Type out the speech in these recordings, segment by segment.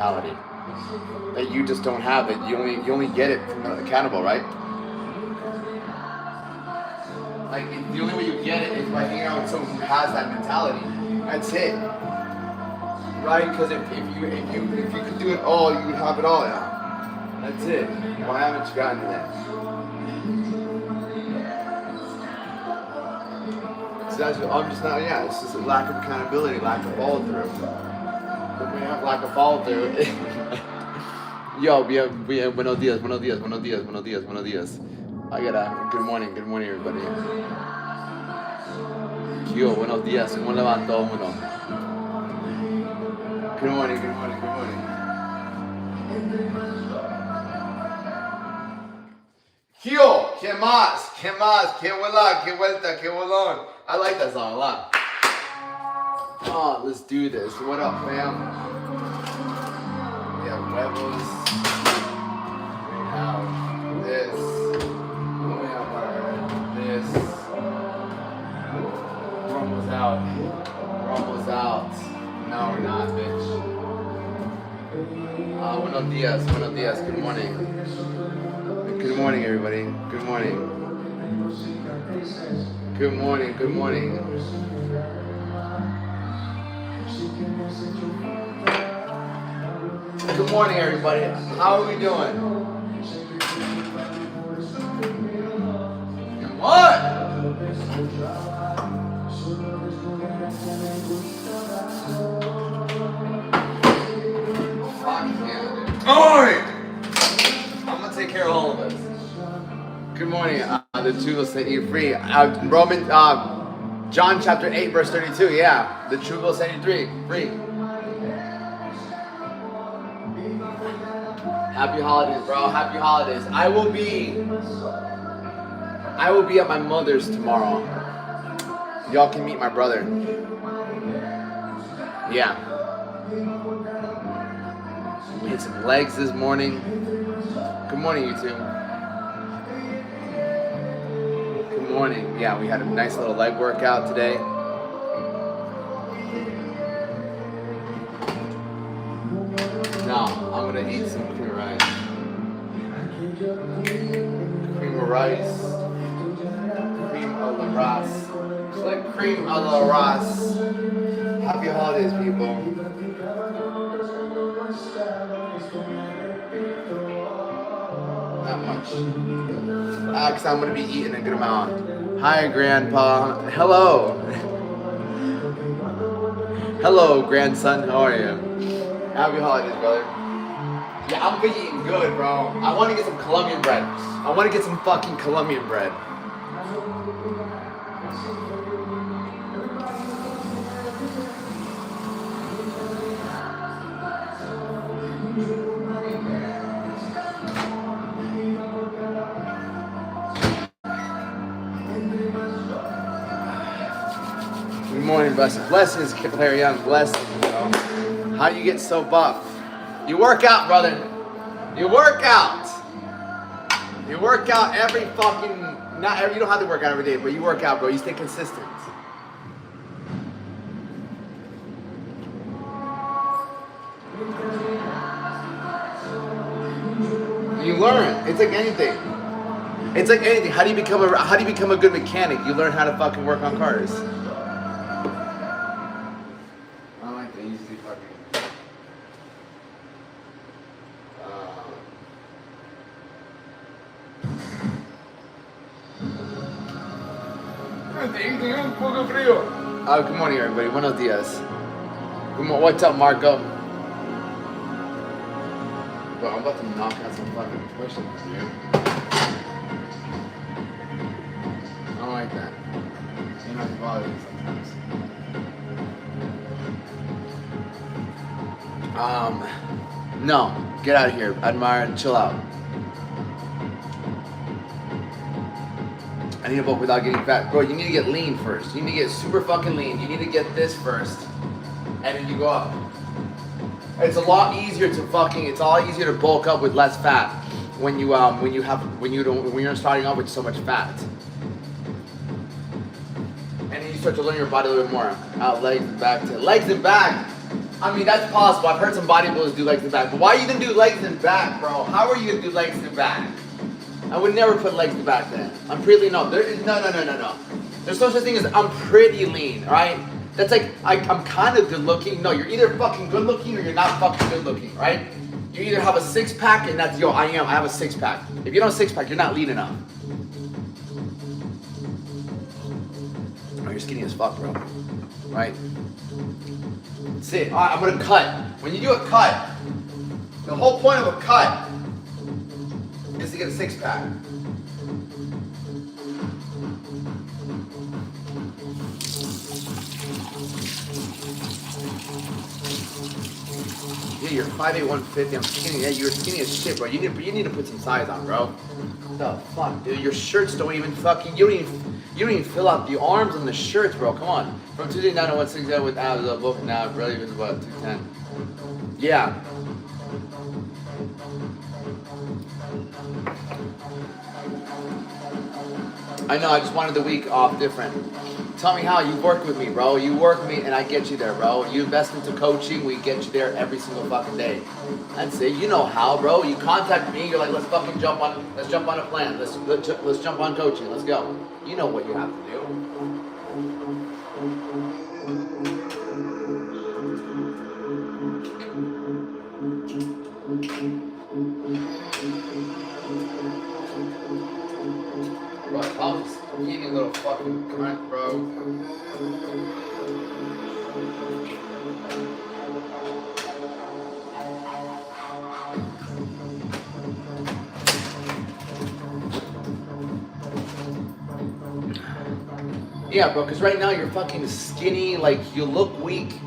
mentality that you just don't have it. You only get it from the cannibal, right? Like the only way you get it is by hanging out with someone who has that mentality. That's it, right? Because if you could do it all, you would have it all. Yeah, that's it. Why haven't you gotten to that? So that's I'm just not. Yeah, it's just a lack of accountability, lack of follow through. When we have lack of follow through. Yo, we have buenos dias, buenos dias, buenos dias, buenos dias, buenos dias. I gotta, good morning, everybody. Yo, buenos dias, ¿cómo le va todo uno? Good morning, good morning, good morning. Yo, ¿qué más? ¿Qué más? ¿Qué vuela? ¿Qué vuelta? ¿Qué bolón? I like that song a lot. Oh, let's do this. What up, fam? We have huevos. We have this. We have this. Rumble's out. Rumble's out. No, we're not, bitch. Buenos dias. Buenos dias. Good morning. Good morning, everybody. Good morning. Good morning. Good morning. Good morning, everybody. How are we doing? What? Alright! I'm gonna take care of all of us. Good morning. The truth will set you free. John chapter 8, verse 32. Yeah, the truth will set you free. Happy holidays, bro. Happy holidays. I will be at my mother's tomorrow. Y'all can meet my brother. Yeah. We hit some legs this morning. Good morning, you two. Good morning. Yeah, we had a nice little leg workout today. Now, I'm gonna eat some cream of rice. Cream of rice. Cream of the rice. Just like cream of the rice. Happy holidays, people. Not much. Because I'm gonna be eating a good amount. Hi, Grandpa. Hello. Hello, grandson. How are you? Happy holidays, brother. Yeah, I'm gonna be eating good, bro. I want to get some Colombian bread. I want to get some fucking Colombian bread. Good morning, blessings. Blessings, Larry Young. Blessings, bro. How you get so buff? You work out, brother. You work out. You work out every fucking, you don't have to work out every day, but you work out, bro. You stay consistent. You learn. It's like anything. It's like anything. How do you become a good mechanic? You learn how to fucking work on cars. Good morning, everybody. Buenos dias. What's up, Marco? Bro, I'm about to knock out some fucking push-ups, dude. I don't like that. You know, it bothers me sometimes. No. Get out of here. Admire and chill out. I need to bulk without getting fat. Bro, you need to get lean first. You need to get super fucking lean. You need to get this first. And then you go up. It's a lot easier to bulk up with less fat when you're starting off with so much fat. And then you start to learn your body a little bit more. Out, legs and back. Legs and back! I mean, that's possible. I've heard some bodybuilders do legs and back. But why are you gonna do legs and back, bro? How are you gonna do legs and back? I would never put legs and back then. I'm pretty lean. No. There's no such thing as I'm pretty lean, alright? That's like, I'm kind of good looking. No, you're either fucking good looking or you're not fucking good looking, right? You either have a six pack and that's, I have a six pack. If you don't have a six pack, you're not lean enough. Oh, you're skinny as fuck, bro. Right? That's it. Alright, I'm gonna cut. When you do a cut, the whole point of a cut is to get a six pack. Yeah, you're 5'8", 150. I'm skinny. Yeah, you're skinny as shit, bro. You need to put some size on, bro. What the fuck, dude? Your shirts don't even fucking. You don't even fill out the arms on the shirts, bro. Come on. From 269 to 160 with abs up, both now, really was about 210. Yeah. I know. I just wanted the week off different. Tell me how. You work with me, bro. You work with me and I get you there, bro. You invest into coaching, we get you there every single fucking day. That's it. You know how, bro. You contact me, you're like, let's jump on a plan. Let's jump on coaching. Let's go. You know what you have to do. Bro, I'm just eating a little fucking cunt, bro. Yeah, bro, because right now you're fucking skinny, like, you look weak.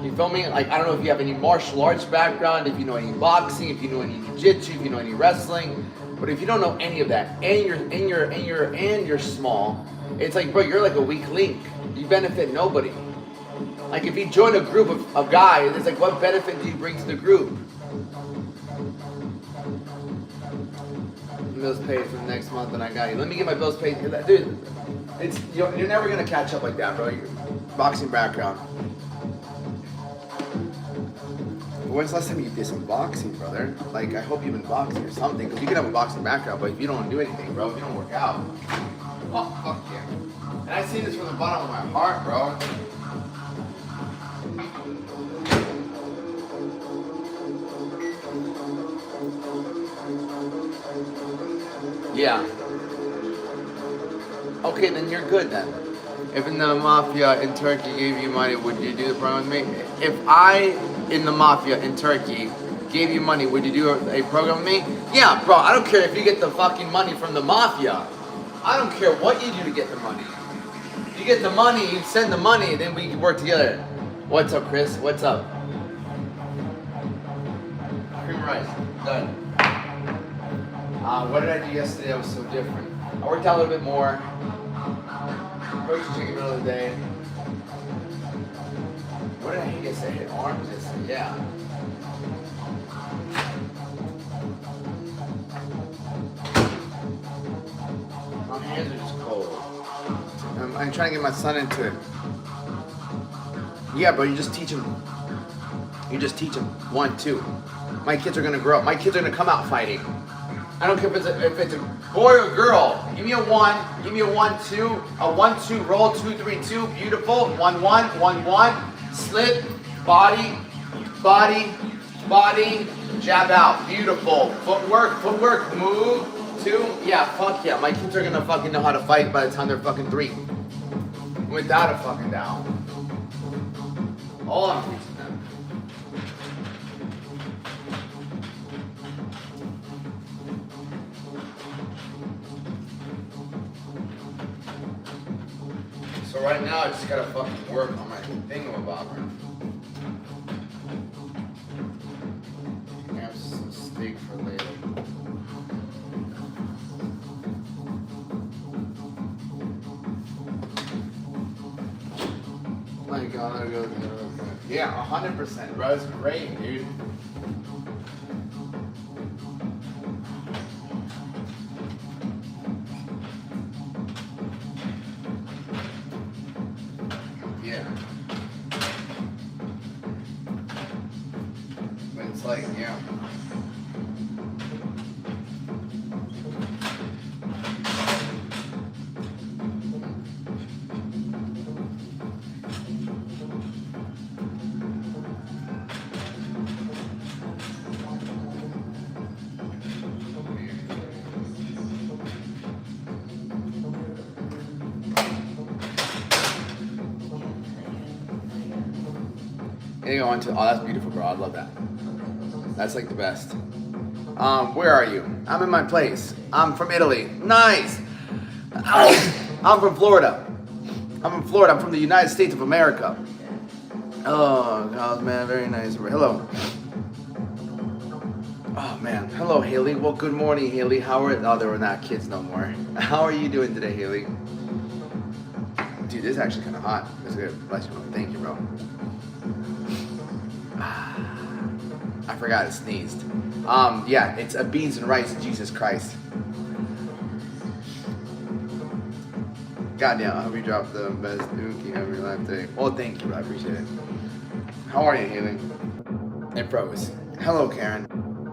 You feel me? Like, I don't know if you have any martial arts background, if you know any boxing, if you know any jiu-jitsu, if you know any wrestling. But if you don't know any of that, and you're small, it's like, bro, you're like a weak link. You benefit nobody. Like, if you join a group of guys, it's like, what benefit do you bring to the group? Bills paid for the next month, and I got you. Let me get my bills paid, dude. You're never gonna catch up like that, bro. Your boxing background. When's the last time you did some boxing, brother? Like, I hope you've been boxing or something, because you can have a boxing background, but if you don't do anything, bro, if you don't work out, oh, fuck yeah. And I see this from the bottom of my heart, bro. Yeah. Okay, then you're good then. If in the mafia in Turkey gave you money, would you do the program with me? If I, in the mafia in Turkey, gave you money, would you do a program with me? Yeah, bro, I don't care if you get the fucking money from the mafia. I don't care what you do to get the money. You get the money, you send the money, then we can work together. What's up, Chris? What's up? Cream rice, done. What did I do yesterday that was so different? I worked out a little bit more. Roast chicken middle of the day. What did I hit yesterday? I hit arms yesterday, yeah. My hands are just cold. I'm trying to get my son into it. Yeah, bro, you just teach him. You just teach him. 1, 2. My kids are gonna grow up. My kids are gonna come out fighting. I don't care if it's a boy or girl. Give me a 1. Give me a 1, 2. A 1, 2. Roll 2, 3, 2. Beautiful. 1, 1. 1, 1. Slip. Body. Body. Body. Jab out. Beautiful. Footwork. Footwork. Move. 2. Yeah. Fuck yeah. My kids are gonna fucking know how to fight by the time they're fucking 3. Without a fucking doubt. All I'm teaching them. So right now I just gotta fucking work on my thingamabobber. I have some steak for later. My God, I go. Yeah, 100%, bro. It's great, dude. Here you go on to, oh, that's beautiful, bro. I love that. That's like the best. Where are you? I'm in my place. I'm from Italy. Nice. I'm from Florida. I'm from the United States of America. Oh, God, man, very nice. Hello. Oh, man. Hello, Haley. Well, good morning, Haley. How are, oh, there were not kids no more. How are you doing today, Haley? Dude, this is actually kind of hot. That's good. Bless you. Thank you, bro. I forgot it sneezed. Yeah, it's a beans and rice, Jesus Christ. Goddamn, I hope you dropped the best dookie of your life today. Well, thank you, I appreciate it. How are you, Haley? It froze. Hello, Karen.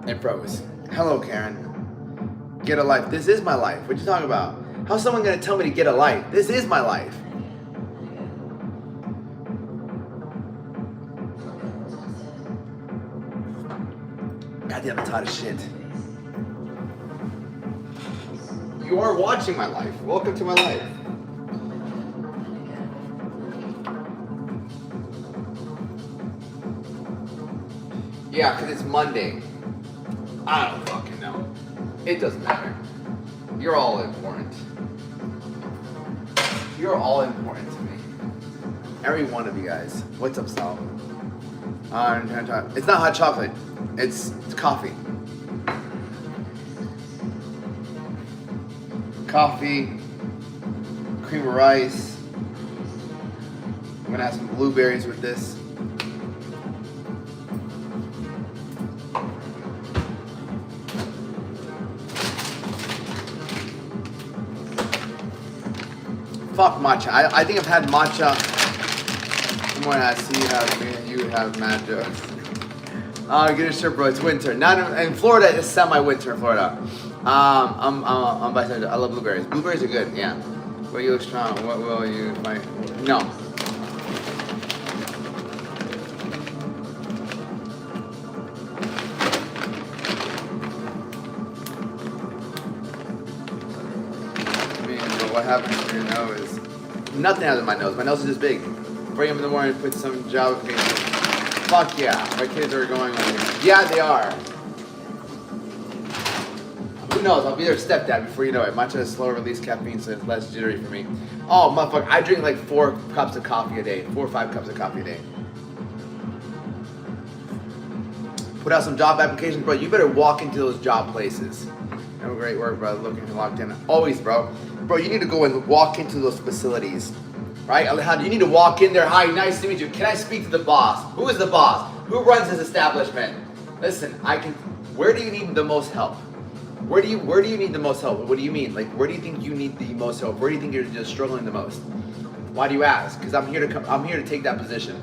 It froze. Hello, Karen. Get a life. This is my life. What you talking about? How's someone gonna tell me to get a life? This is my life. Goddamn, I'm tired of shit. You are watching my life. Welcome to my life. Yeah, because it's Monday. I don't fucking know. It doesn't matter. You're all important. You're all important to me. Every one of you guys. What's up, Sal? It's not hot chocolate. It's coffee. Coffee, cream of rice. I'm gonna have some blueberries with this. Fuck matcha. I think I've had matcha. Come on, I see you have matcha. Get a shirt, bro. It's winter. Not in Florida. It's semi-winter in Florida. I'm bisexual. I love blueberries. Blueberries are good. Yeah. Will you look strong? What will you fight? No. I mean, what happens to your nose? Nothing happens to my nose. My nose is just big. Bring him in the morning. Put some Java cream. Fuck yeah, my kids are going on here. Yeah, they are. Who knows? I'll be their stepdad before you know it. Matcha has slower release caffeine, so it's less jittery for me. Oh, motherfucker, I drink like 4 cups of coffee a day. 4 or 5 cups of coffee a day. Put out some job applications, bro. You better walk into those job places. Have a great work, bro. Looking locked in. Always, bro. Bro, you need to go and walk into those facilities. Right, Alejandro, you need to walk in there. Hi, nice to meet you. Can I speak to the boss? Who is the boss? Who runs this establishment? Listen, where do you need the most help? Where do you need the most help? What do you mean? Like, where do you think you need the most help? Where do you think you're just struggling the most? Why do you ask? Because I'm here to take that position.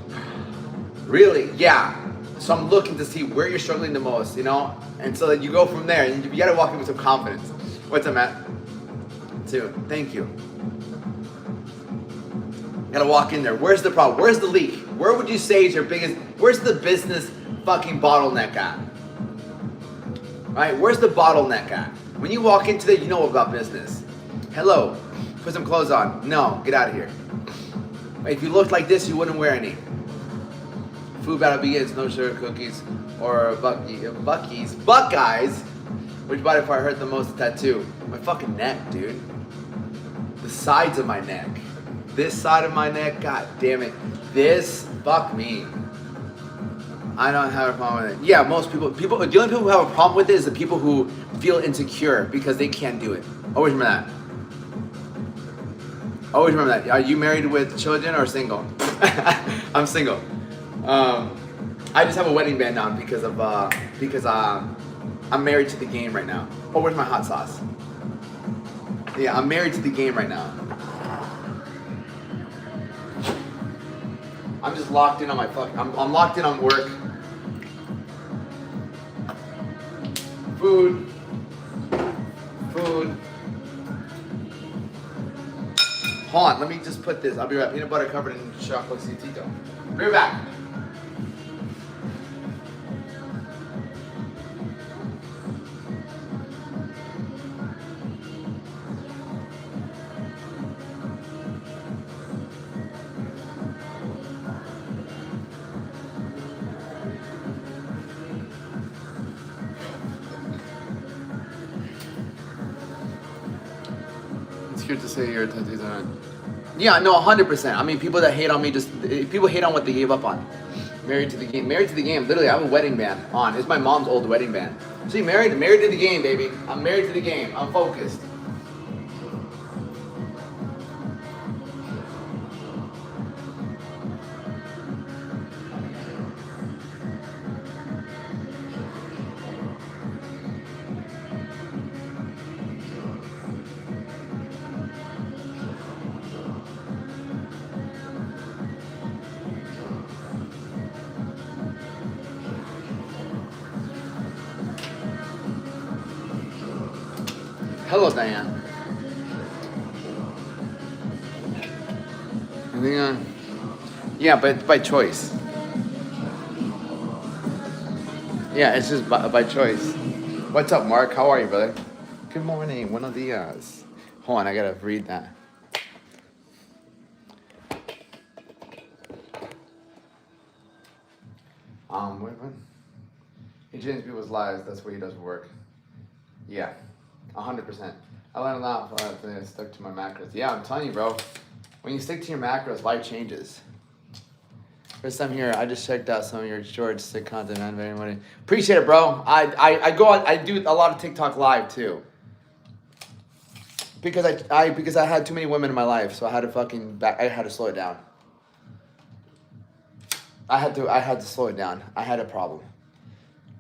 Really? Yeah. So I'm looking to see where you're struggling the most, you know? And so that you go from there, and you gotta walk in with some confidence. What's up, Matt? Dude, thank you. Gotta walk in there. Where's the problem? Where's the leak? Where would you say is your biggest, where's the business fucking bottleneck at? Right? Where's the bottleneck at? When you walk into there, you know about business. Hello. Put some clothes on. No, get out of here. If you looked like this, you wouldn't wear any. Food battle begins. No sugar cookies or Bucky's. Buckeyes. Which body part hurt the most? The tattoo. My fucking neck, dude. The sides of my neck. This side of my neck, god damn it. This, fuck me. I don't have a problem with it. Yeah, most people, the only people who have a problem with it is the people who feel insecure because they can't do it. Always remember that. Always remember that. Are you married with children or single? I'm single. I just have a wedding band on because I'm married to the game right now. Oh, where's my hot sauce? Yeah, I'm married to the game right now. I'm just locked in on my I'm locked in on work. Food. Food. Hold on, let me just put this. I'll be right. Peanut butter covered in chocolate citito. Be right back. It's cute to say your tattoos are. Yeah, no, 100%. I mean, people that hate on me people hate on what they gave up on. Married to the game. Married to the game. Literally, I have a wedding band on. It's my mom's old wedding band. See, married to the game, baby. I'm married to the game. I'm focused. Hello, Diane. I think, yeah, but by choice. Yeah, it's just by choice. What's up, Mark? How are you, brother? Good morning. Buenos dias. Hold on, I gotta read that. What? He changes people's lives. That's what he does for work. Yeah, 100%. I learned a lot when I stuck to my macros. Yeah, I'm telling you, bro. When you stick to your macros, life changes. First time here, I just checked out some of your shorts, sick content, man. Very much appreciate it, bro. I go on. I do a lot of TikTok live too. Because I had too many women in my life, so I had to slow it down. I had to slow it down. I had a problem.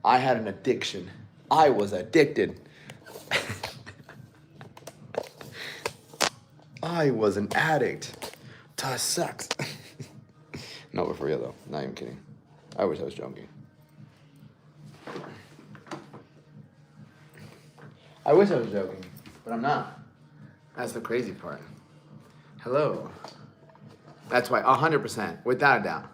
I had an addiction. I was addicted. I was an addict to sex. No, but for real though. Not even kidding. I wish I was joking. I wish I was joking, but I'm not. That's the crazy part. Hello. That's why, 100%, without a doubt.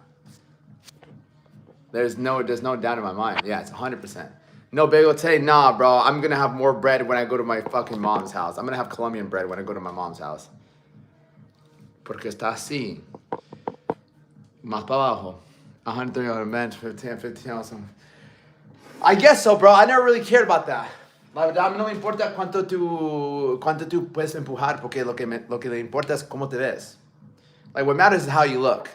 There's no doubt in my mind. Yeah, it's 100%. No bagel today? Nah, bro. I'm gonna have more bread when I go to my fucking mom's house. I'm gonna have Colombian bread when I go to my mom's house. Porque está así. Más para abajo. 130 on the bench, 15 awesome. I guess so, bro. I never really cared about that. La verdad, a mí no me importa cuánto tú puedes empujar, porque lo que le importa es cómo te ves. Like, what matters is how you look.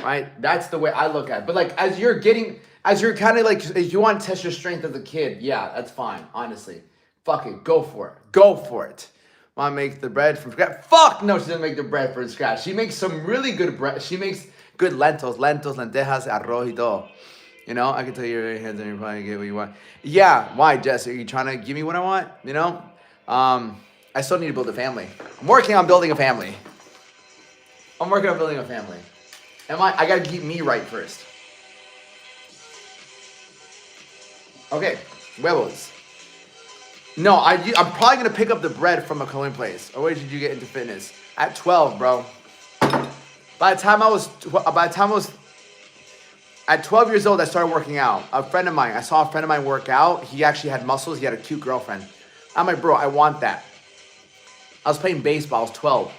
Right? That's the way I look at it. But like, as you're kind of like, if you want to test your strength as a kid, yeah, that's fine, honestly. Fuck it, go for it. Go for it. Want to make the bread from scratch? Fuck no, she doesn't make the bread from scratch. She makes some really good bread. She makes good lentejas, lentejas, arroz y todo. You know, I can tell you your hands and you probably get what you want. Yeah, why, Jess? Are you trying to give me what I want? You know? I still need to build a family. I'm working on building a family. I gotta keep me right first. Okay, huevos. No, I'm probably gonna pick up the bread from a Colombian place. Or where did you get into fitness? At 12, bro. By the time I was at 12 years old, I started working out. I saw a friend of mine work out. He actually had muscles. He had a cute girlfriend. I'm like, bro, I want that. I was playing baseball. I was 12,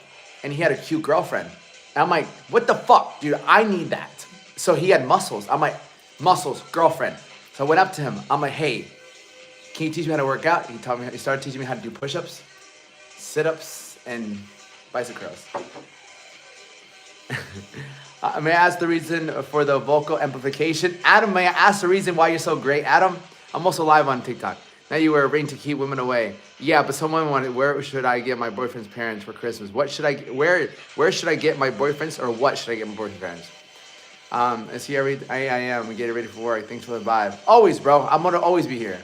and he had a cute girlfriend. And I'm like, what the fuck, dude? I need that. So he had muscles. I'm like, muscles, girlfriend. So I went up to him. I'm like, hey, can you teach me how to work out? He started teaching me how to do push-ups, sit-ups, and bicep curls. May I ask the reason for the vocal amplification? Adam, may I ask the reason why you're so great? Adam, I'm also live on TikTok. Now you were arranged to keep women away. Yeah, but someone wanted, where should I get my boyfriend's parents for Christmas? Where should I get my boyfriend's, or what should I get my boyfriend's parents? Is he every, I am, we get ready for work. Thanks for the vibe. Always, bro, I'm gonna always be here.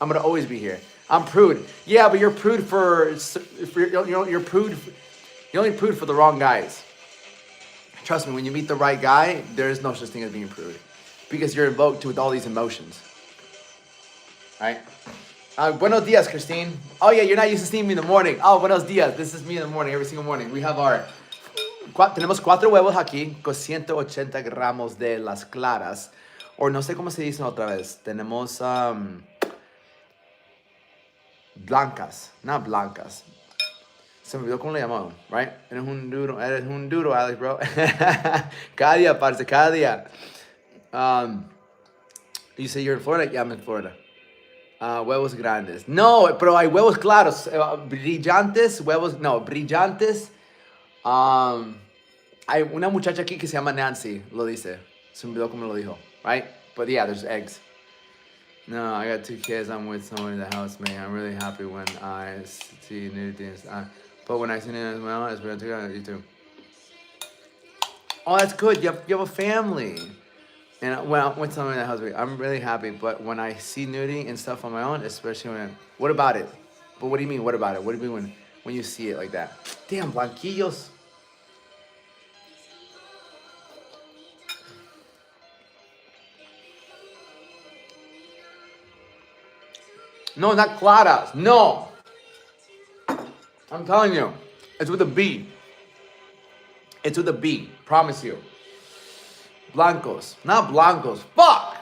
I'm prude. Yeah, but you're prude you're only prude for the wrong guys. Trust me, when you meet the right guy, there is no such thing as being prude. Because you're invoked with all these emotions. right? Buenos dias, Christine. Oh yeah, you're not used to seeing me in the morning. Oh, buenos dias. This is me in the morning, every single morning. We have our... Tenemos 4 huevos aquí con 180 gramos de las claras. O no sé cómo se dicen otra vez. Tenemos blancas, not blancas. Se me olvidó cómo le llamaban, right? Eres un duro, Alex, bro. Cada día, parce, cada día. You say you're in Florida? Yeah, I'm in Florida. Huevos grandes. No, pero hay huevos claros. Brillantes, huevos, no, brillantes. Hay una muchacha aquí que se llama Nancy, lo dice. Se me olvidó cómo lo dijo, right? But yeah, there's eggs. No, I got 2 kids. I'm with someone in the house, man. I'm really happy when I see new things. But when I see new as well, it's better to you too. Oh, that's good. You have a family. And when I'm with someone in the house, I'm really happy. But when I see nudity and stuff on my own, especially when... What about it? But what do you mean, what about it? What do you mean when you see it like that? Damn, blanquillos. No, not claras. No. I'm telling you. It's with a B. It's with a B. Promise you. Blancos. Not blancos. Fuck!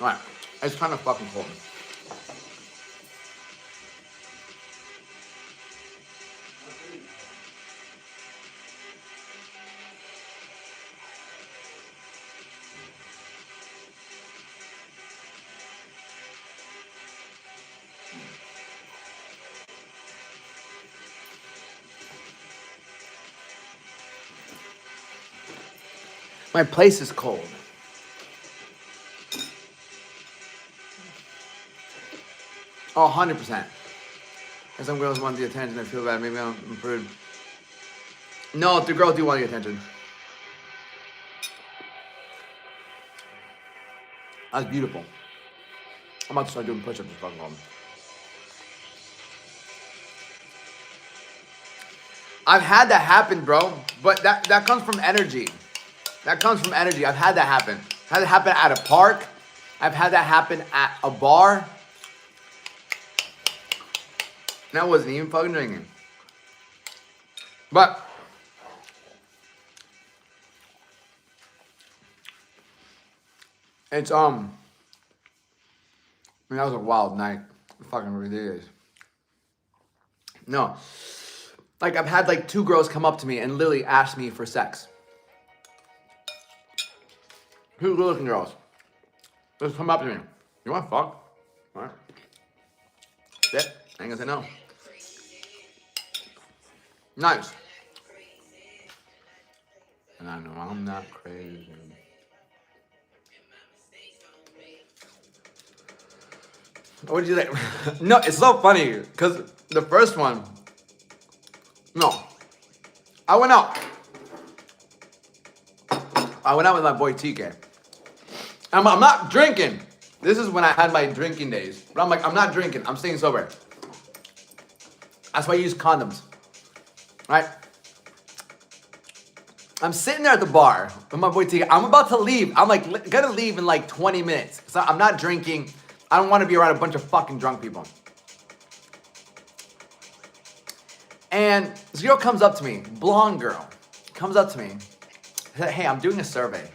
Alright. It's kind of fucking cold. My place is cold. Oh, 100%. And some girls want the attention. I feel bad. Maybe I'm improved. No, the girls do want the attention. That's beautiful. I'm about to start doing push-ups this fucking home. I've had that happen, bro. But that comes from energy. That comes from energy. I've had that happen. I've had that happen at a park. I've had that happen at a bar. And I wasn't even fucking drinking. But it's I mean, that was a wild night. Fucking ridiculous. No. Like I've had like 2 girls come up to me and literally ask me for sex. 2 good-looking girls. Just come up to me. You want to fuck? All right. That's it. I ain't gonna say no. Nice. And I know I'm not crazy. What did you think? No, it's so funny because the first one. No. I went out. I went out with my boy TK. I'm not drinking. This is when I had my drinking days. But I'm like, I'm not drinking. I'm staying sober. That's why I use condoms. Right? I'm sitting there at the bar with my boy TK. I'm about to leave. I'm like, gonna leave in like 20 minutes. So I'm not drinking. I don't want to be around a bunch of fucking drunk people. And this girl comes up to me, blonde girl, comes up to me. Said, hey, I'm doing a survey.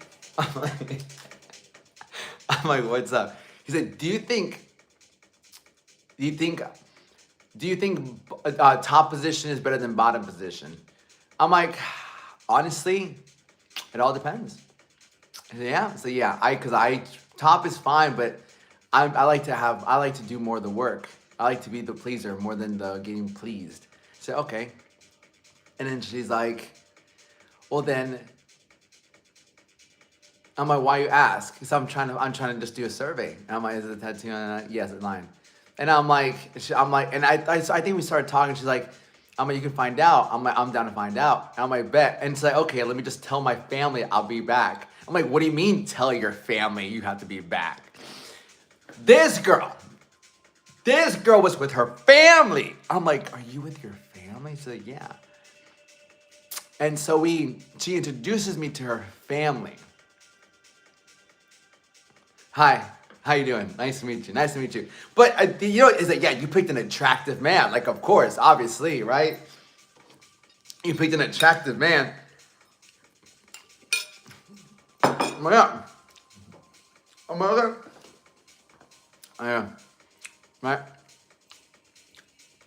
I'm like, what's up? He said, do you think top position is better than bottom position? I'm like, honestly, it all depends. He said, yeah. So yeah, because top is fine, but I like to do more of the work. I like to be the pleaser more than the getting pleased. I said, okay. And then she's like, well then, I'm like, why you ask? Because I'm trying to just do a survey. And I'm like, is it a tattoo on that? Yes, it's mine. And I'm like, and I think we started talking. She's like, I'm like, you can find out. I'm like, I'm down to find out. And I'm like, bet. And it's like, okay, let me just tell my family I'll be back. I'm like, what do you mean tell your family you have to be back? This girl was with her family. I'm like, are you with your family? She's like, yeah. And so she introduces me to her family. Hi, how you doing? Nice to meet you. Nice to meet you. But you know, is that yeah, you picked an attractive man. Like, of course, obviously, right? You picked an attractive man. Oh my God. Oh my God. I am. Right?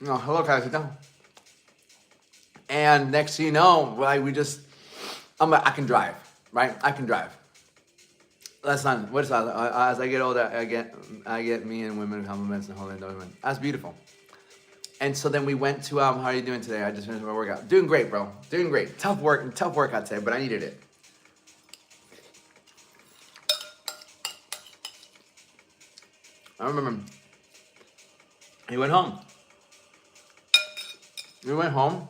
No, hello, guys. Sit down. And next thing you know, like I can drive, right? I can drive. That's not what is that? As I get older, I get me and women compliments and holding women. That's beautiful. And so then we went to how are you doing today? I just finished my workout. Doing great, bro. Doing great. Tough workout today, but I needed it. I remember he went home. We went home.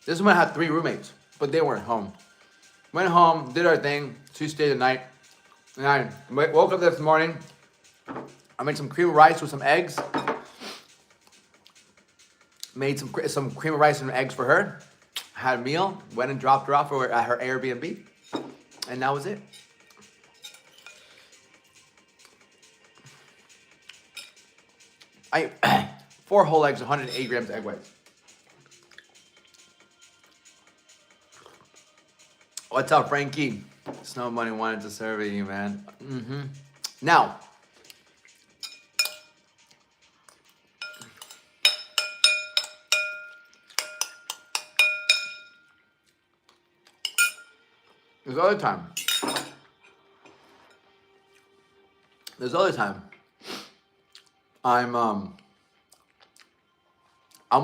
This is when I had 3 roommates, but they weren't home. Went home, did our thing. She stayed the night. And I woke up this morning. I made some cream of rice with some eggs. Made some cream of rice and eggs for her. Had a meal. Went and dropped her off at her Airbnb. And that was it. I 4 whole eggs, 108 grams of egg whites. What's up, Frankie? Snow Money wanted to survey you, man. Now, there's other time. I'm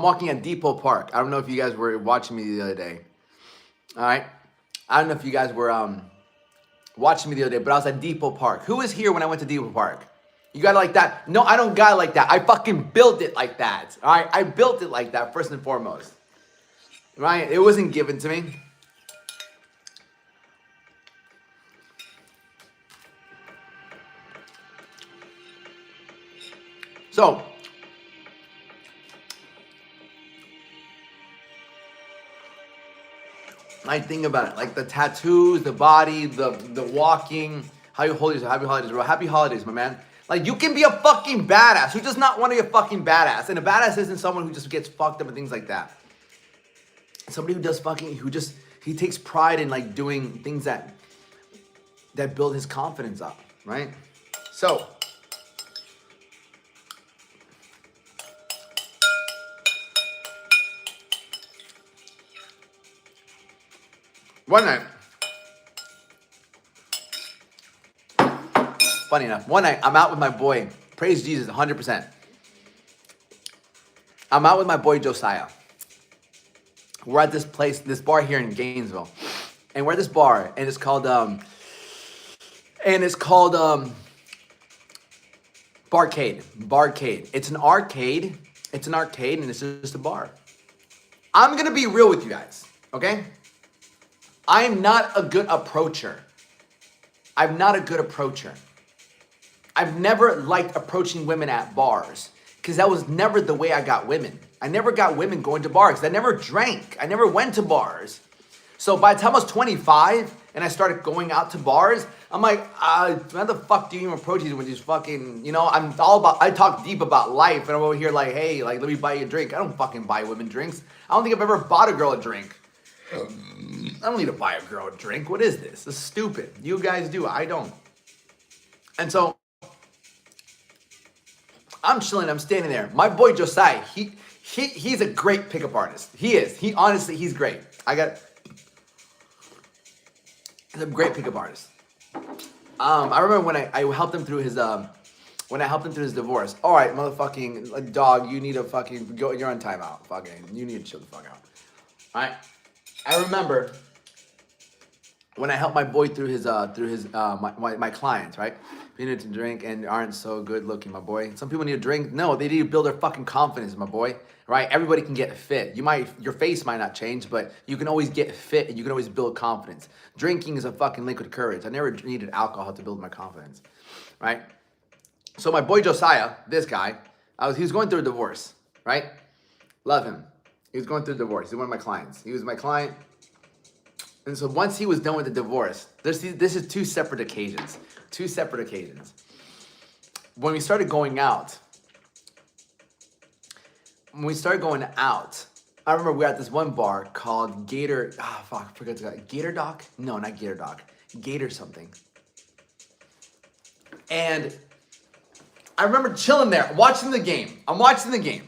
walking at Depot Park. I don't know if you guys were watching me the other day. All right. I don't know if you guys were watching me the other day, but I was at Depot Park. Who was here when I went to Depot Park? You got it like that? No, I don't got it like that. I fucking built it like that. All right, I built it like that first and foremost. Right? It wasn't given to me. So, I think about it, like the tattoos, the body, the walking, how you hold yourself. Happy holidays, bro. Happy holidays, my man. Like, you can be a fucking badass. Who does not want to be a fucking badass? And a badass isn't someone who just gets fucked up and things like that. Somebody who does he takes pride in like doing things that build his confidence up, right? So, one night, funny enough, I'm out with my boy, praise Jesus, 100%. I'm out with my boy Josiah. We're at this bar here in Gainesville. And we're at this bar, and it's called Barcade. Barcade. It's an arcade, and it's just a bar. I'm gonna be real with you guys, okay? I'm not a good approacher. I've never liked approaching women at bars because that was never the way I got women. I never got women going to bars. I never drank. I never went to bars. So by the time I was 25 and I started going out to bars, I'm like, how the fuck do you even approach these with these fucking, I talk deep about life and I'm over here like, hey, like, let me buy you a drink. I don't fucking buy women drinks. I don't think I've ever bought a girl a drink. I don't need to buy a girl a drink. What is this? This is stupid. You guys do. I don't. And so I'm chilling. I'm standing there. My boy Josiah, he's a great pickup artist. He is. He's great. He's a great pickup artist. I remember when I helped him through his divorce. All right, motherfucking dog, you need to fucking go. You're on timeout. Fucking, you need to chill the fuck out. All right. I remember when I helped my boy through his my clients, right? They need to drink and aren't so good looking, my boy. Some people need to drink. No, they need to build their fucking confidence, my boy. Right? Everybody can get fit. Your face might not change, but you can always get fit and you can always build confidence. Drinking is a fucking liquid courage. I never needed alcohol to build my confidence, right? So my boy Josiah, this guy, he was going through a divorce, right? Love him. He was going through a divorce. He's one of my clients. He was my client. And so once he was done with the divorce, this is two separate occasions. Two separate occasions. When we started going out, I remember we were at this one bar called Gator, I forgot to Gator Dock? No, not Gator Dock. Gator something. And I remember chilling there, watching the game. I'm watching the game.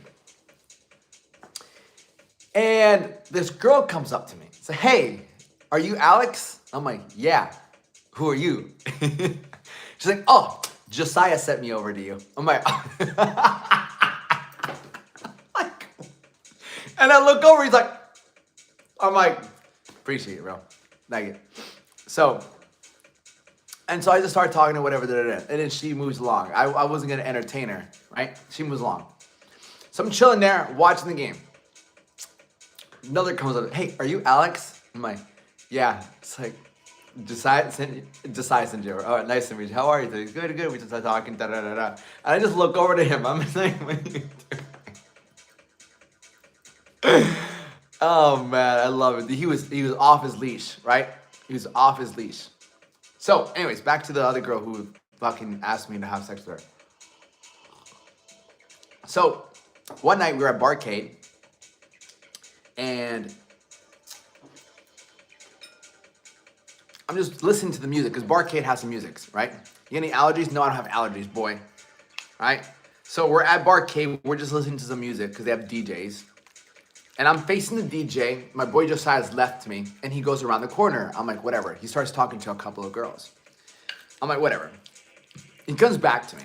And this girl comes up to me. Says, hey, are you Alex? I'm like, yeah. Who are you? She's like, oh, Josiah sent me over to you. I'm like, and I look over, I'm like, appreciate it, bro. Thank you. So I just started talking to whatever, and then she moves along. I wasn't gonna entertain her, right? She moves along. So I'm chilling there, watching the game. Another comes up, hey, are you Alex? I'm like, yeah. It's like, Josiah sent you over. Oh, nice to meet you. How are you today? Good. We just started talking, And I just look over to him. I'm like, what are you doing? Oh man, I love it. He was off his leash, right? He was off his leash. So, anyways, back to the other girl who fucking asked me to have sex with her. So, one night we were at Barcade, and I'm just listening to the music, because Barcade has some music, right? You got any allergies? No, I don't have allergies, boy. Right? So we're at Barcade, we're just listening to some music, because they have DJs. And I'm facing the DJ, my boy Josiah's left me, and he goes around the corner. I'm like, whatever. He starts talking to a couple of girls. I'm like, whatever. He comes back to me.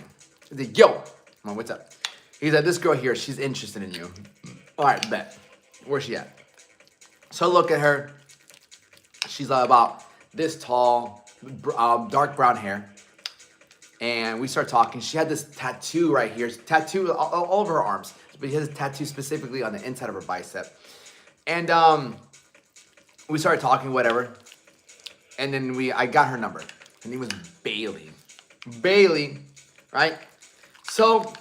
He's like, yo. I'm like, what's up? He's like, this girl here, she's interested in you. All right, bet. Where's she at? So I look at her. She's about this tall, dark brown hair. And we start talking. She had this tattoo right here. Tattoo all over her arms. But she has a tattoo specifically on the inside of her bicep. And we started talking, whatever. And then I got her number. Her name was Bailey. Bailey, right? So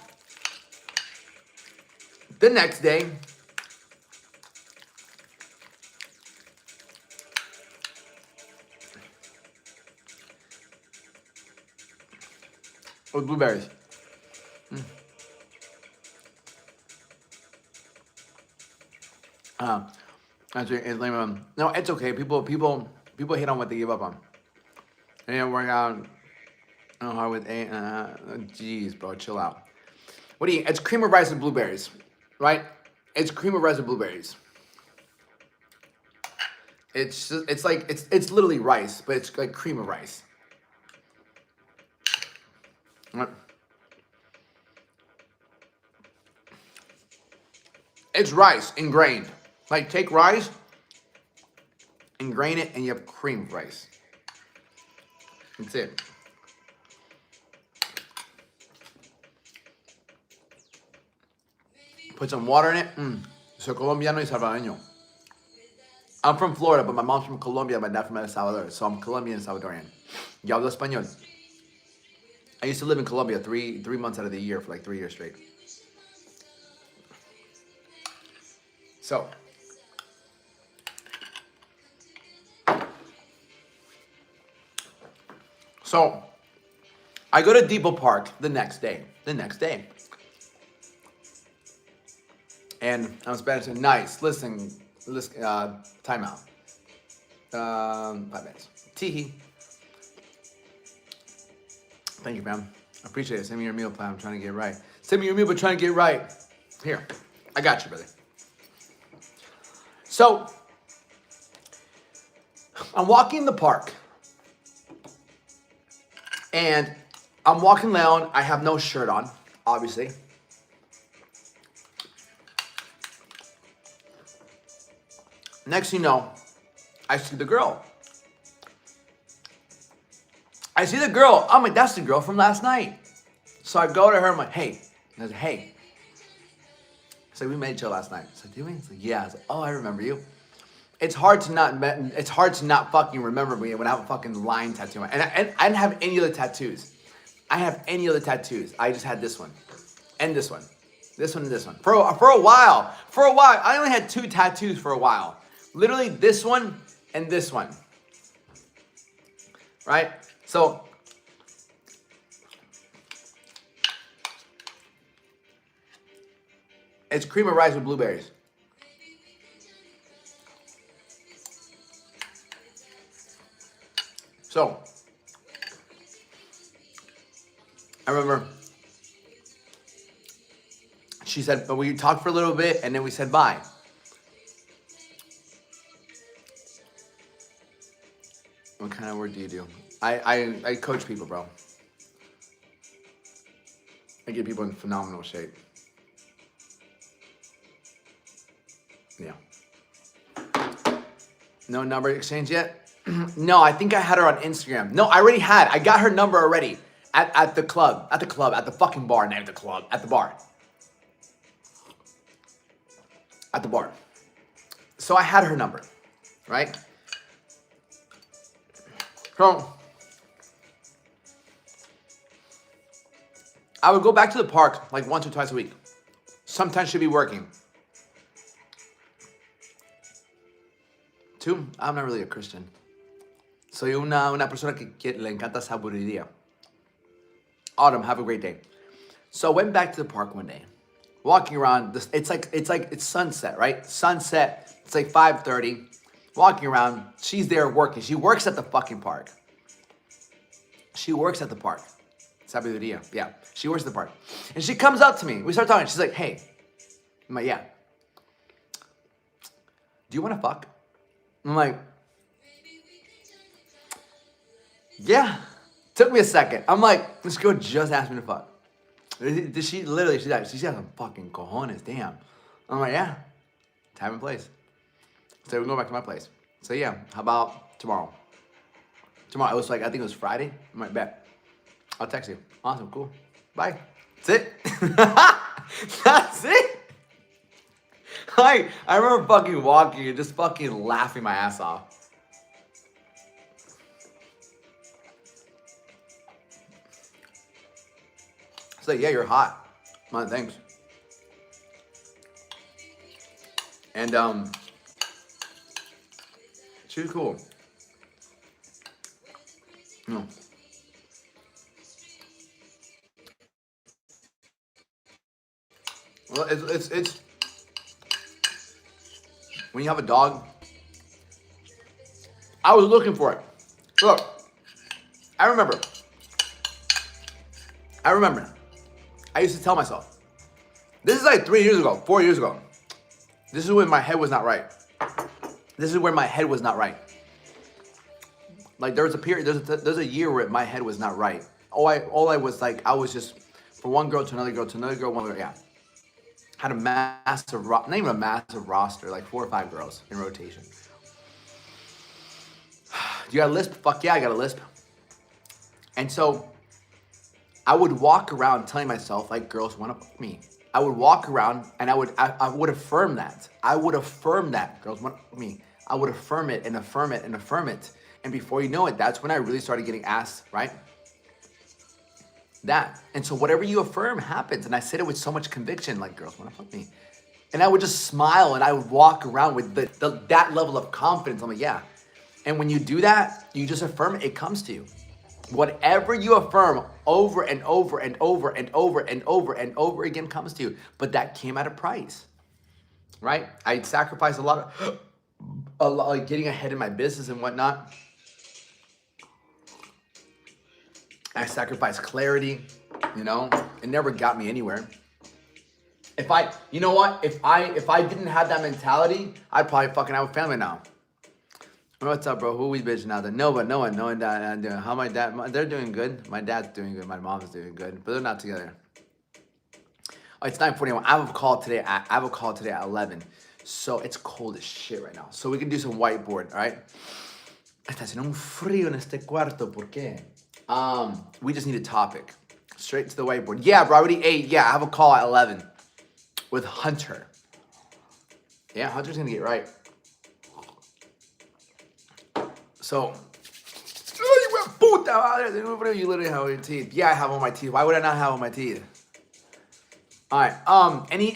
the next day, with blueberries. No, it's okay. People hate on what they give up on. They didn't work out. I don't know how with jeez, bro, chill out. What do you eat? It's cream of rice and blueberries, right? It's cream of rice and blueberries. It's literally rice, but it's like cream of rice. It's rice ingrained. Like, take rice, ingrain it, and you have cream of rice. That's it. Put some water in it. So colombiano y salvadoreño. I'm from Florida, but my mom's from Colombia, my dad from El Salvador. So I'm Colombian and Salvadorian. Yo hablo español. I used to live in Colombia three months out of the year for like 3 years straight. So I go to Depot Park the next day. And I'm Spanish and nice. Listen, time out. 5 minutes. Teehee. Thank you, ma'am. I appreciate it. Send me your meal plan. I'm trying to get it right. Send me your meal, but trying to get it right. Here. I got you, brother. So, I'm walking in the park. And I'm walking down. I have no shirt on, obviously. Next thing you know, I see the girl. I'm like, that's the girl from last night. So I go to her, I'm like, hey. I said, hey. I said, we met each other last night. I said, did we? He's like, yeah. I said, oh, I remember you. It's hard to not fucking remember me when I have a fucking lion tattoo. And I didn't have any other tattoos. I just had this one. And this one. This one and this one. For a while. For a while. I only had 2 tattoos for a while. Literally this one and this one. Right? So it's cream of rice with blueberries. So I remember she said, but we talked for a little bit and then we said bye. What kind of work do you do? I coach people, bro. I get people in phenomenal shape. Yeah. No number exchange yet? No, I think I had her on Instagram. No, I already had. I got her number already at the club. At the fucking bar. Not at the club. At the bar. At the bar. So I had her number, right? So I would go back to the park like once or twice a week. Sometimes she'd be working. 2, I'm not really a Christian. Soy una persona que le encanta esa aburriría. Autumn, have a great day. So I went back to the park one day, walking around. It's sunset, right? Sunset. It's like 5:30. Walking around. She's there working. She works at the fucking park. She works at the park. Sabiduría. Yeah. She works at the park. And she comes up to me. We start talking. She's like, hey. I'm like, yeah. Do you want to fuck? I'm like, yeah. Took me a second. I'm like, this girl just asked me to fuck. She's got some fucking cojones, damn. I'm like, yeah. Time and place. So we can go back to my place. So yeah, how about tomorrow? Tomorrow, it was like, I think it was Friday. I'm like, bet. I'll text you. Awesome, cool. Bye. That's it. That's it. I remember fucking walking and just fucking laughing my ass off. It's like, yeah, you're hot. Man, thanks. And she was cool. No. Well, it's when you have a dog. I was looking for it. Look, I remember. I used to tell myself, this is like 3 years ago, 4 years ago. This is when my head was not right. This is where my head was not right. Like there was a period, there's a year where my head was not right. All I was like, I was just from one girl to another girl to another girl, one girl, yeah. Had a massive, not even a massive roster, like 4 or 5 girls in rotation. You got a lisp? Fuck yeah, I got a lisp. And so I would walk around telling myself like girls want to fuck me. I would walk around and I would affirm that. I would affirm that girls want to fuck me. I would affirm it and affirm it and affirm it. And before you know it, that's when I really started getting asked, right? That. And so whatever you affirm happens. And I said it with so much conviction, like girls want to fuck me. And I would just smile and I would walk around with that level of confidence. I'm like, yeah. And when you do that, you just affirm it, it comes to you. Whatever you affirm over and over and over and over and over and over again comes to you. But that came at a price, right? I sacrificed a lot, like getting ahead in my business and whatnot. I sacrificed clarity, you know, it never got me anywhere. You know what? If I didn't have that mentality, I'd probably fucking have a family now. What's up, bro? Who we bitching out there? No one. How my dad? They're doing good. My dad's doing good. My mom's doing good, but they're not together. Oh, it's 9:41. I have a call today. I have a call today at 11. So it's cold as shit right now. So we can do some whiteboard, all right? Está haciendo un frío en este cuarto. ¿Por qué? We just need a topic. Straight to the whiteboard. Yeah, bro. I already ate. Yeah, I have a call at 11 with Hunter. Yeah, Hunter's gonna get right. So, you literally have on your teeth. Yeah, I have on my teeth. Why would I not have on my teeth? All right. Any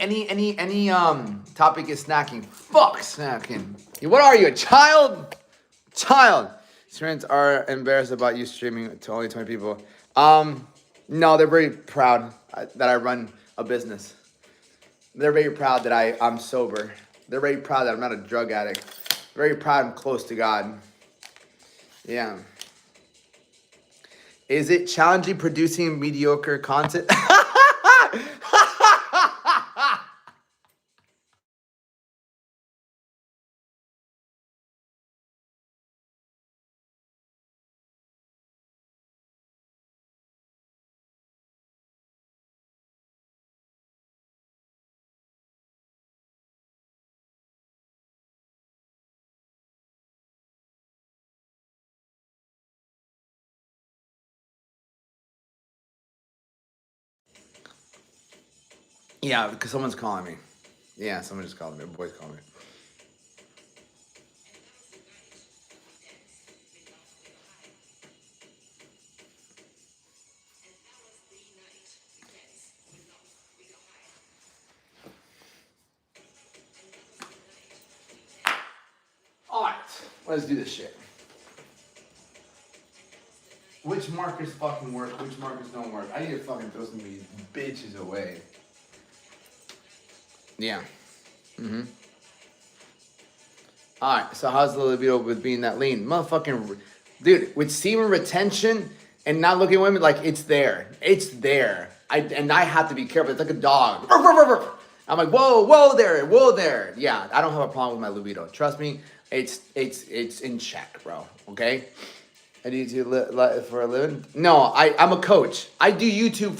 topic is snacking. Fuck snacking. What are you, a child? Child. Students are embarrassed about you streaming to only 20 people. No, they're very proud that I run a business. They're very proud that I'm sober. They're very proud that I'm not a drug addict. Very proud I'm close to God. Yeah. Is it challenging producing mediocre content? Yeah, because someone's calling me. Yeah, someone just called me. My boy's calling me. All right, let's do this shit. Which markers fucking work? Which markers don't work? I need to fucking throw some of these bitches away. Yeah. Mm-hmm. All right, so how's the libido with being that lean? Motherfucking, dude, with semen retention and not looking at women, like, it's there. It's there. I have to be careful. It's like a dog. I'm like, whoa there. Yeah, I don't have a problem with my libido. Trust me, it's in check, bro. Okay? I need to for a living. No, I'm a coach. I do YouTube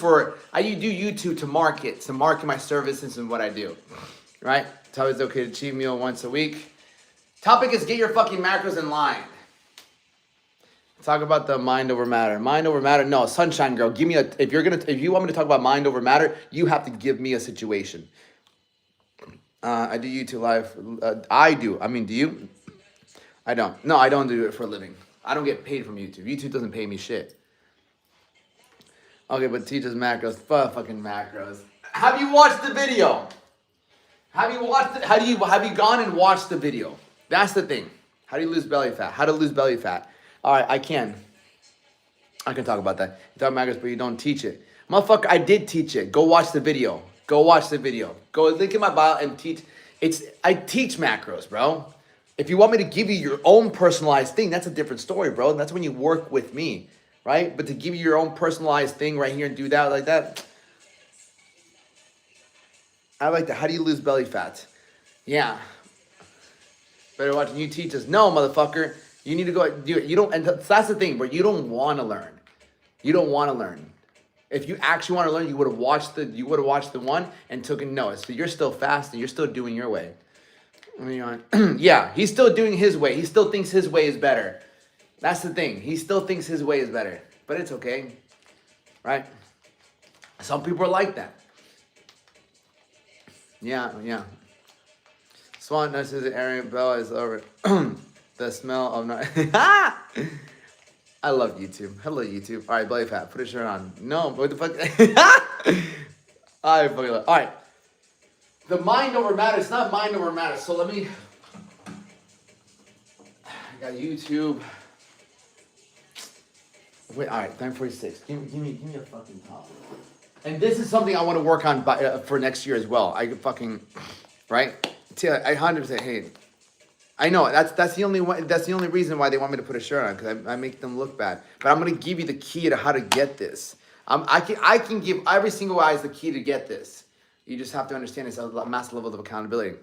to market my services and what I do. Right? It's always okay to cheat meal once a week. Topic is get your fucking macros in line. Talk about the mind over matter. Mind over matter. No, sunshine girl. Give me if you want me to talk about mind over matter, you have to give me a situation. I do YouTube live. I do. I mean, do you? I don't. No, I don't do it for a living. I don't get paid from YouTube. YouTube doesn't pay me shit. Okay, but teach us macros. Fucking macros. Have you watched the video? Have you watched it? Have you gone and watched the video? That's the thing. How do you lose belly fat? How to lose belly fat? All right, I can talk about that. You talk macros, but you don't teach it. Motherfucker, I did teach it. Go watch the video. Go link in my bio and teach. I teach macros, bro. If you want me to give you your own personalized thing, that's a different story, bro. That's when you work with me, right? But to give you your own personalized thing right here and do that like that, I like that. How do you lose belly fat? Yeah. Better watch you teach us. No, motherfucker. You need to go do it. You don't, and that's the thing, bro. You don't want to learn. You don't want to learn. If you actually want to learn, you would have watched the one and took a note. So you're still fasting. You're still doing your way. Yeah, he's still doing his way. He still thinks his way is better. That's the thing. He still thinks his way is better. But it's okay. Right? Some people are like that. Yeah. Swan says Aaron Bell is over. The smell of not. I love YouTube. Hello, YouTube. All right, belly fat. Put a shirt on. No, what the fuck? I fucking love. All right. The mind over matter. It's not mind over matter. So let me. I got YouTube. Wait. All right. 946. Give me a fucking top. And this is something I want to work on for next year as well. I could fucking, right? I 100% hate it. I know that's the only one. That's the only reason why they want me to put a shirt on, because I make them look bad. But I'm gonna give you the key to how to get this. I can give every single guy the key to get this. You just have to understand it's a massive level of accountability.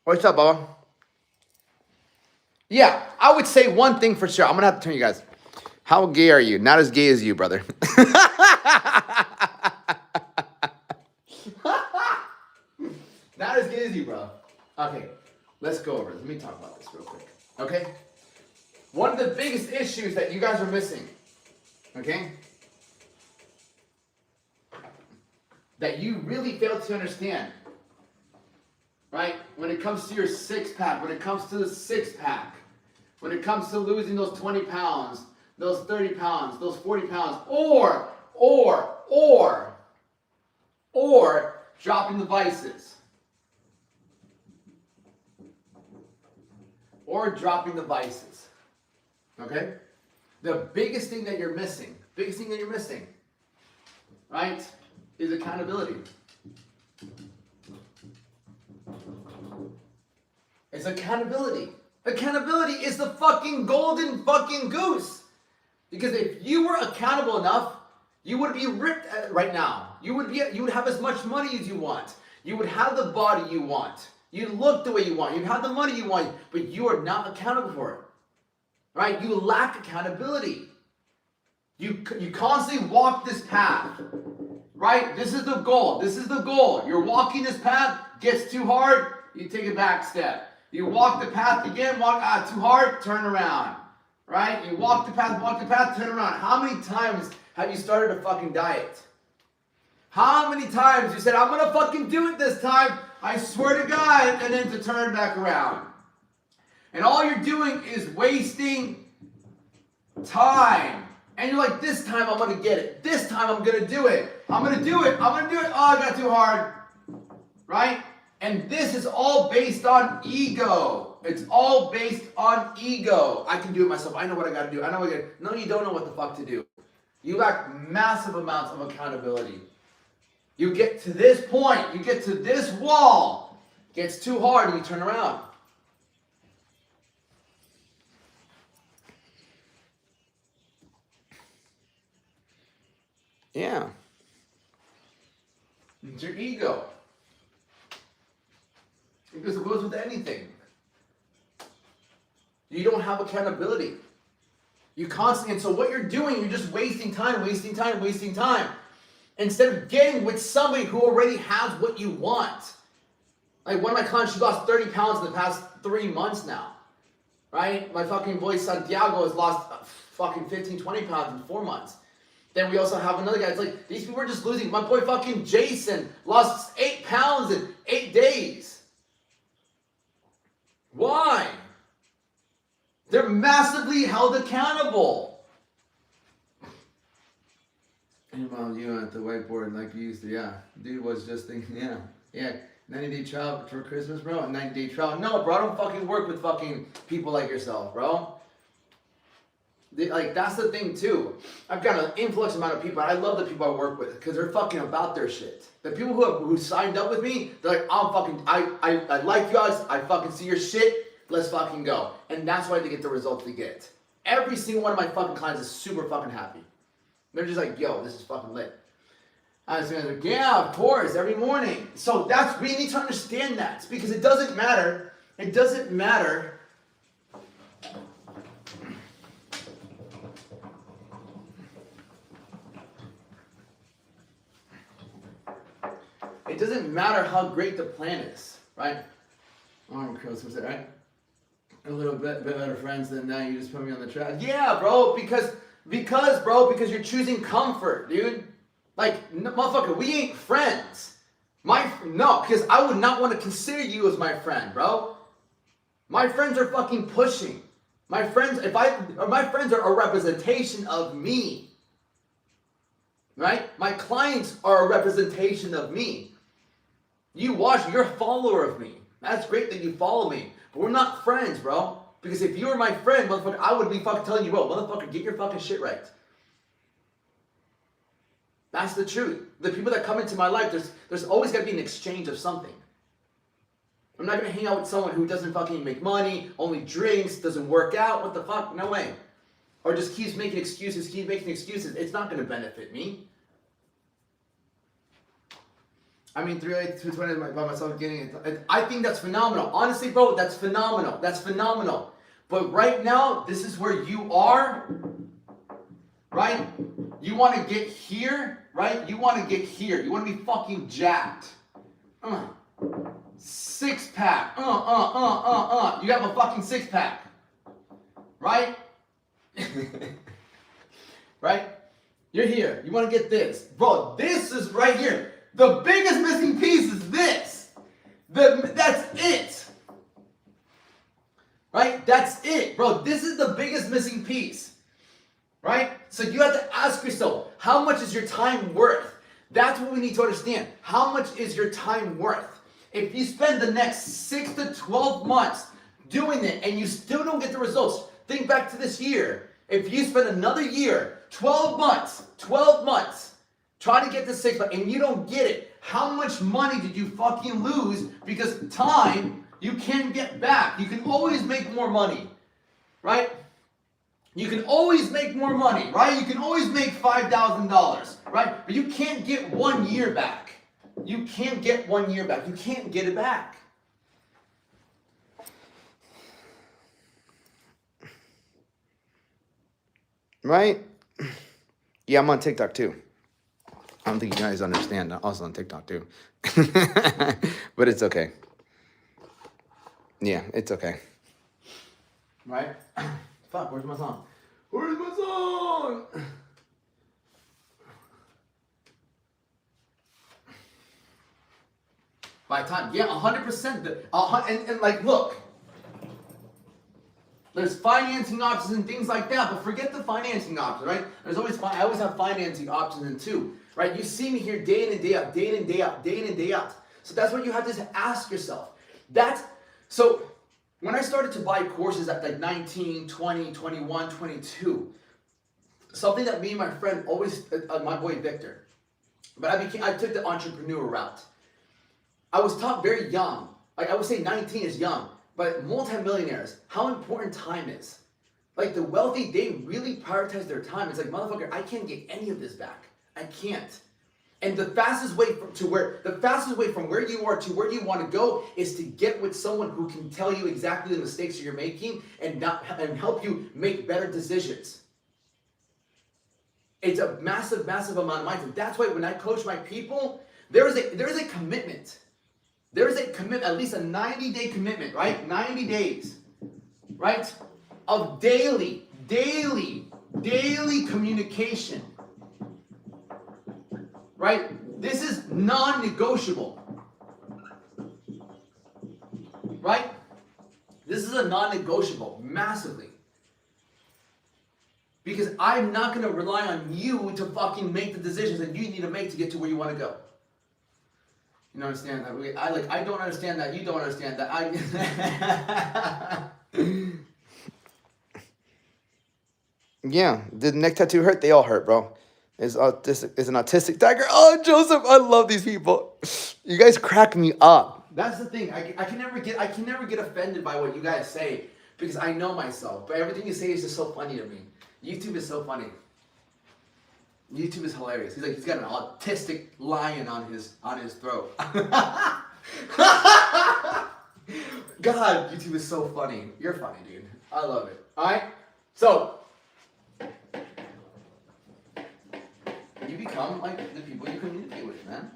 What's up, Bubba? Yeah, I would say one thing for sure. I'm gonna have to turn you guys. How gay are you? Not as gay as you, brother. Not as gay as you, bro. Okay. Let's go over it. Let me talk about this real quick. Okay? One of the biggest issues that you guys are missing, okay? That you really fail to understand, right? When it comes to your six-pack, when it comes to the six-pack, when it comes to losing those 20 pounds, those 30 pounds, those 40 pounds, or or dropping the vices. Or dropping the vices. Okay? The biggest thing that you're missing, right, is accountability. It's accountability. Accountability is the fucking golden fucking goose. Because if you were accountable enough, you would be ripped right now. You would have as much money as you want. You would have the body you want. You'd look the way you want. You'd have the money you want, but you are not accountable for it. Right? You lack accountability. You constantly walk this path. Right? This is the goal. This is the goal. You're walking this path, gets too hard, you take a back step. You walk the path again, too hard, turn around. Right? You walk the path, turn around. How many times have you started a fucking diet? How many times you said, I'm gonna fucking do it this time, I swear to God, and then to turn back around. And all you're doing is wasting time. And you're like, this time I'm gonna get it. This time I'm gonna do it. I'm gonna do it. Oh, I got too hard. Right? And this is all based on ego. It's all based on ego. I can do it myself. I know what I gotta do. I know what I gotta do. No, you don't know what the fuck to do. You lack massive amounts of accountability. You get to this point, you get to this wall, it gets too hard and you turn around. Yeah. It's your ego. Because it goes with anything. You don't have accountability. You constantly, and so what you're doing, you're just wasting time. Instead of getting with somebody who already has what you want. Like one of my clients, she lost 30 pounds in the past 3 months now. Right? My fucking boy Santiago has lost fucking 15, 20 pounds in 4 months. Then we also have another guy. It's like, these people are just losing. My boy fucking Jason lost 8 pounds in 8 days. Why? They're massively held accountable. Hey, Mom, you at the whiteboard like you used to. Yeah. Dude was just thinking, yeah. 90-day trial for Christmas, bro. A 90-day trial. No, bro, I don't fucking work with fucking people like yourself, bro. Like, that's the thing, too. I've got an influx amount of people. I love the people I work with because they're fucking about their shit. The people who signed up with me, they're like, I like you guys. I fucking see your shit. Let's fucking go. And that's why they get the results they get. Every single one of my fucking clients is super fucking happy. They're just like, yo, this is fucking lit. I was like, yeah, of course, every morning. So we need to understand that. Because it doesn't matter. It doesn't matter. It doesn't matter how great the plan is, right? Arm curls, was it right? A little bit better friends than now. You just put me on the track. Yeah, bro, because you're choosing comfort, dude. Like, motherfucker, we ain't friends. No, because I would not want to consider you as my friend, bro. My friends are fucking pushing. My friends are a representation of me. Right? My clients are a representation of me. You're a follower of me. That's great that you follow me. But we're not friends, bro. Because if you were my friend, motherfucker, I would be fucking telling you, bro, motherfucker, get your fucking shit right. That's the truth. The people that come into my life, there's always got to be an exchange of something. I'm not going to hang out with someone who doesn't fucking make money, only drinks, doesn't work out. What the fuck? No way. Or just keeps making excuses. It's not going to benefit me. I mean, 3/8 by myself getting it. I think that's phenomenal. Honestly, bro, that's phenomenal. But right now, this is where you are, right? You want to get here, right? You want to get here. You want to be fucking jacked. Six pack. You have a fucking six pack, right? Right? You're here. You want to get this, bro. This is right here. The biggest missing piece is this. That's it. Right? That's it, bro. This is the biggest missing piece. Right? So you have to ask yourself, how much is your time worth? That's what we need to understand. How much is your time worth? If you spend the next 6 to 12 months doing it and you still don't get the results, think back to this year. If you spend another year, 12 months, trying to get to 6 months and you don't get it, how much money did you fucking lose? Because time, you can't get back. You can always make more money, right? You can always make more money, right? You can always make $5,000, right? But you can't get 1 year back. You can't get 1 year back. You can't get it back. Right? Yeah, I'm on TikTok too. I don't think you guys understand. I'm also on TikTok too. But it's okay. Yeah, it's okay. Right? Fuck, where's my song? Where's my song? By time, yeah, 100%. And like, look, there's financing options and things like that, but forget the financing options, right? There's always I always have financing options in too, right? You see me here day in and day out, day in and day out, day in and day out. So that's what you have to ask yourself. So when I started to buy courses at like 19, 20, 21, 22, something that me and my friend always, my boy Victor, but I took the entrepreneur route. I was taught very young, like I would say 19 is young, but multimillionaires, how important time is. Like the wealthy, they really prioritize their time. It's like, motherfucker, I can't get any of this back. I can't. And the fastest way from where you are to where you want to go is to get with someone who can tell you exactly the mistakes you're making and help you make better decisions. It's a massive, massive amount of mindset. That's why when I coach my people, there is a commitment. There is a commitment, at least a 90-day commitment, right? 90 days, right? Of daily communication, right? This is non-negotiable, right? This is a non-negotiable, massively. Because I'm not going to rely on you to fucking make the decisions that you need to make to get to where you want to go. You don't understand that? I don't understand that. You don't understand that. Yeah, did neck tattoo hurt? They all hurt, bro. Is an autistic tiger. Oh, Joseph, I love these people. You guys crack me up. That's the thing. I can never get offended by what you guys say because I know myself. But everything you say is just so funny to me. YouTube is so funny. YouTube is hilarious. He's got an autistic lion on his throat. God, YouTube is so funny. You're funny, dude. I love it. Alright? So you become like the people you communicate with, man.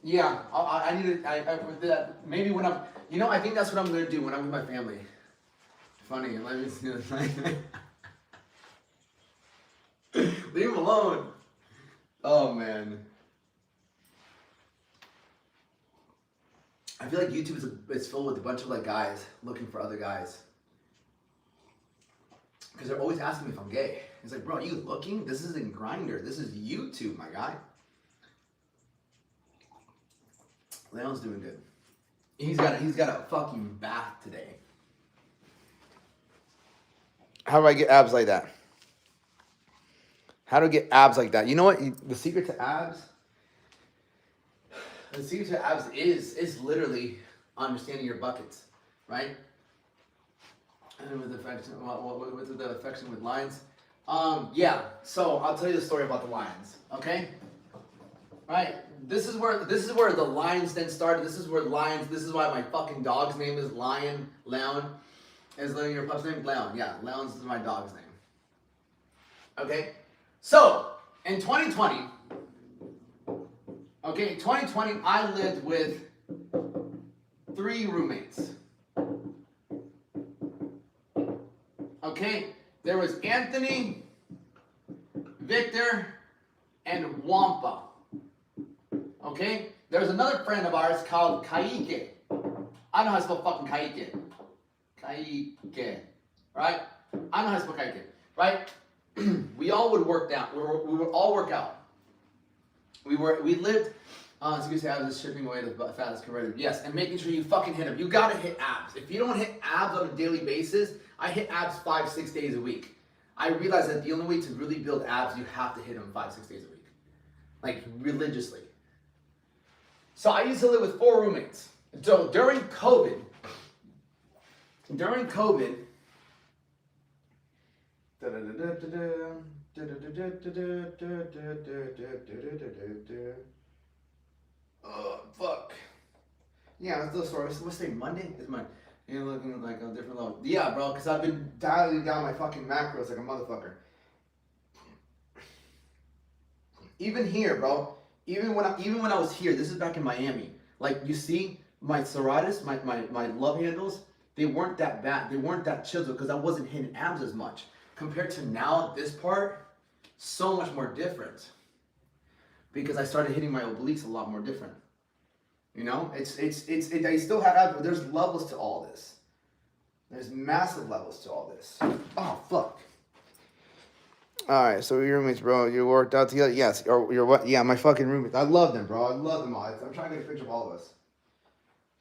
Yeah, I need to, maybe when I'm, I think that's what I'm going to do when I'm with my family. Funny, let me see this. Leave him alone. Oh, man. I feel like YouTube is filled with a bunch of like guys looking for other guys. Because they're always asking me if I'm gay. It's like, bro, are you looking? This isn't Grindr. This is YouTube, my guy. Leon's doing good. He's got a fucking bath today. How do I get abs like that? How do I get abs like that? You know what? The secret to abs? The secret to abs is literally understanding your buckets, right? And with the affection with lions. Yeah. So I'll tell you the story about the lions. Okay. Right. This is where the lions then started. This is where lions. This is why my fucking dog's name is Lion. Leon. Is your pup's name? Leon. Yeah. Leon's is my dog's name. Okay. So in 2020. Okay, in 2020, I lived with 3 roommates. Okay, there was Anthony, Victor, and Wampa. Okay, there was another friend of ours called Kaike. I know how to spell fucking Kaike. Kaike, right? I know how to spell Kaike, right? we all would work out. We would all work out. We lived. Excuse me, I was just shipping away the fattest converted. Yes, and making sure you fucking hit them. You gotta hit abs. If you don't hit abs on a daily basis, I hit abs 5-6 days a week. I realized that the only way to really build abs, you have to hit them 5-6 days a week, like religiously. So I used to live with 4 roommates. So during COVID. Oh, fuck. Yeah, it's the story. What's today? Monday? It's Monday. You're looking like a different level. Yeah, bro, because I've been dialing down my fucking macros like a motherfucker. Even here, bro. Even when I was here, this is back in Miami. Like, you see, my serratus, my love handles, they weren't that bad. They weren't that chiseled because I wasn't hitting abs as much. Compared to now, this part, so much more different. Because I started hitting my obliques a lot more different. You know, I still have abs, but there's levels to all this. There's massive levels to all this. Oh, fuck. All right, so your roommates, bro, you worked out together? Yes, or you're what? Yeah, my fucking roommates. I love them, bro. I love them all. I'm trying to get a picture of all of us.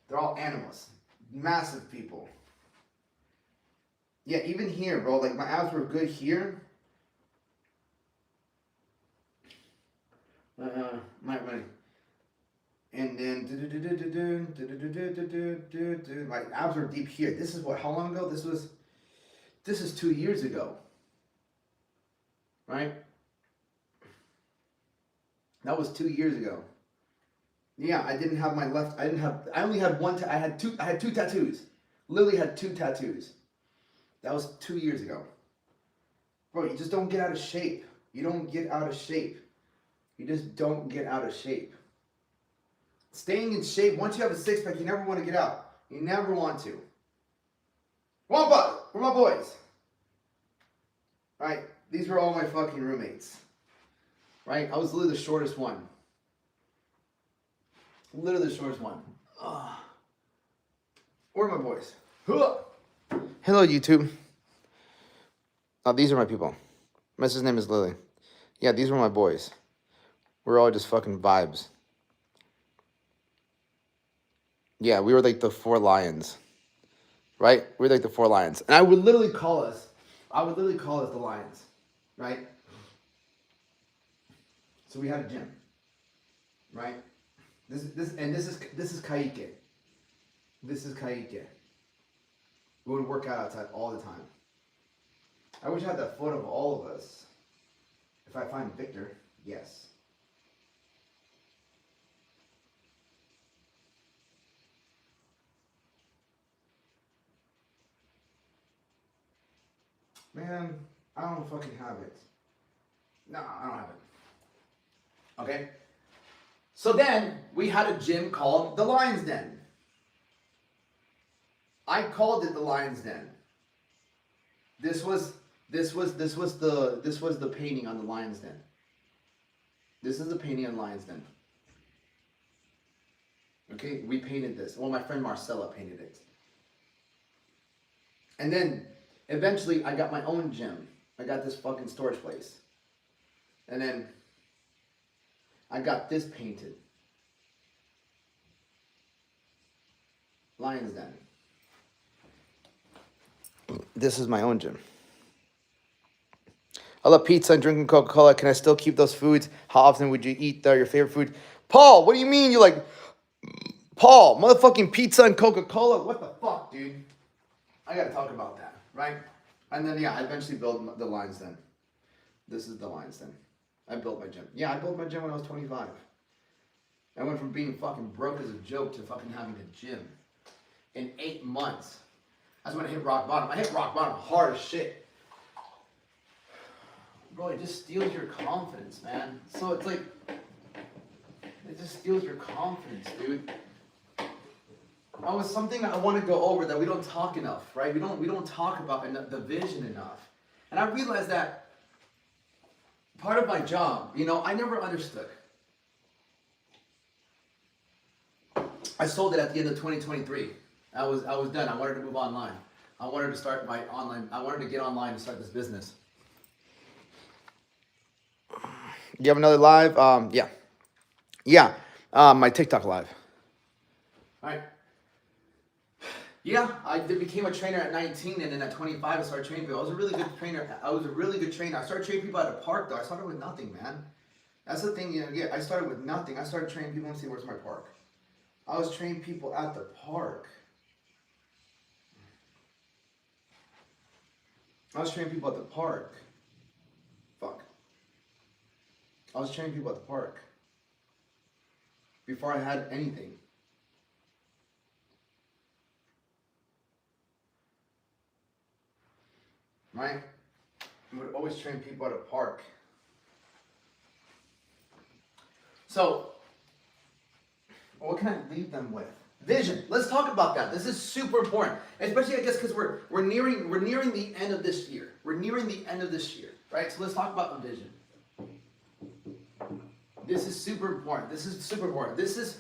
They're all animals. Massive people. Yeah, even here, bro, like my abs were good here. And then my abs were deep here. This is what? How long ago? This is 2 years ago. Right? That was 2 years ago. Yeah, I didn't have my left. I only had one. I had two tattoos. Literally had 2 tattoos. That was 2 years ago. Bro, you just don't get out of shape. You don't get out of shape. You just don't get out of shape. Staying in shape, once you have a 6-pack, you never want to get out. You never want to. Come on, bud. Where are my boys? Right? These were all my fucking roommates. Right? I was literally the shortest one. Literally the shortest one. Where are my boys? Hello, YouTube. Oh, these are my people. My sister's name is Lily. Yeah, these were my boys. We're all just fucking vibes. Yeah, we were like the 4 lions. Right? We were like the 4 lions. And I would literally call us the lions. Right? So we had a gym. Right? This is Kaike. This is Kaike. We would work out outside all the time. I wish I had the photo of all of us. If I find Victor, yes. Man, I don't fucking have it. No, I don't have it. Okay? So then, we had a gym called the Lion's Den. I called it the Lion's Den. This was the painting on the Lion's Den. This is the painting on Lion's Den. Okay, we painted this. Well, my friend Marcella painted it. And then, eventually, I got my own gym. I got this fucking storage place. And then, I got this painted. Lion's Den. This is my own gym. I love pizza and drinking Coca-Cola. Can I still keep those foods? How often would you eat your favorite food? Paul, what do you mean? You like, Paul, motherfucking pizza and Coca-Cola? What the fuck, dude? I gotta talk about that, right? And then, yeah, I eventually built the Lion's Den. This is the Lion's Den. I built my gym. Yeah, I built my gym when I was 25. I went from being fucking broke as a joke to fucking having a gym. In 8 months. That's when I hit rock bottom. I hit rock bottom hard as shit. Bro, it just steals your confidence, man. So it's like, it just steals your confidence, dude. That was something I want to go over that we don't talk enough, right? We don't talk about the vision enough. And I realized that part of my job, you know, I never understood. I sold it at the end of 2023. I was done. I wanted to move online. I wanted to start my online. I wanted to get online and start this business. Do you have another live? Yeah. Yeah. My TikTok live. All right. Yeah, I became a trainer at 19, and then at 25, I started training people. I was a really good trainer. I started training people at a park, though. I started with nothing, man. That's the thing, yeah, I started with nothing. I started training people. Let's see, where's my park? I was training people at the park. I was training people at the park. Fuck. I was training people at the park. Before I had anything. Right? I would always train people at a park. So, what can I leave them with? Vision. Let's talk about that. This is super important, especially I guess because we're nearing the end of this year. We're nearing the end of this year, right? So let's talk about the vision. This is super important. This is super important. This is,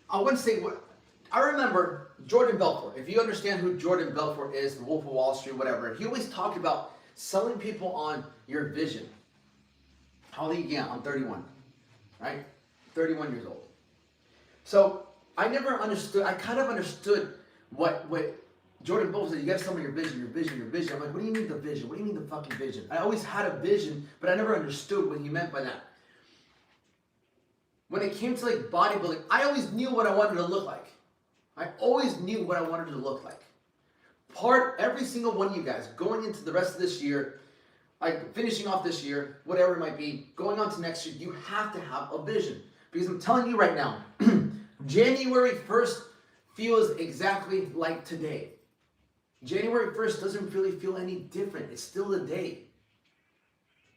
I wouldn't say what. I remember Jordan Belfort. If you understand who Jordan Belfort is, the Wolf of Wall Street, whatever, he always talked about selling people on your vision. How old are you? Yeah, I'm 31, right? 31 years old. So I never understood. I kind of understood what Jordan Belfort said. You got to sell me your vision, your vision, your vision. I'm like, what do you mean the vision? What do you mean the fucking vision? I always had a vision, but I never understood what he meant by that. When it came to like bodybuilding, I always knew what I wanted to look like. I always knew what I wanted to look like. Every single one of you guys going into the rest of this year, like finishing off this year, whatever it might be, going on to next year, you have to have a vision. Because I'm telling you right now, January 1st feels exactly like today. January 1st doesn't really feel any different. It's still a day.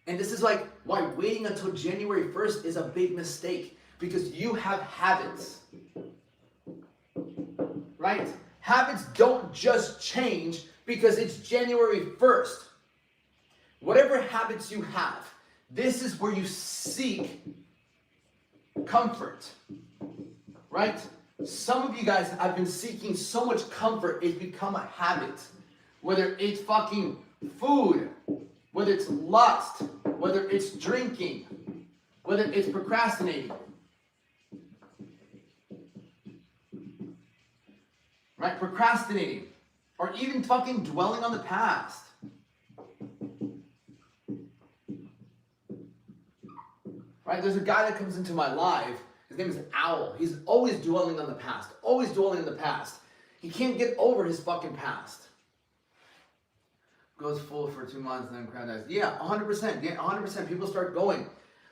And this is like why waiting until January 1st is a big mistake. Because you have habits. Right? Habits don't just change because it's January 1st. Whatever habits you have, this is where you seek comfort. Right? Some of you guys have been seeking so much comfort, it's become a habit. Whether it's fucking food, whether it's lust, whether it's drinking, whether it's procrastinating. Right? Procrastinating. Or even fucking dwelling on the past. Right? There's a guy that comes into my life. His name is Owl. He's always dwelling on the past. Always dwelling on the past. He can't get over his fucking past. Goes full for 2 months and then crowd dies. Yeah, 100%. Yeah, 100%. People start going.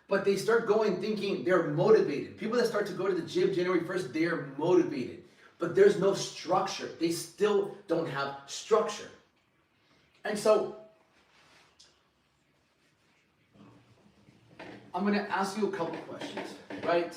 But they start going thinking they're motivated. People that start to go to the gym January 1st, they're motivated. But there's no structure. They still don't have structure. And so, I'm going to ask you a couple questions, right?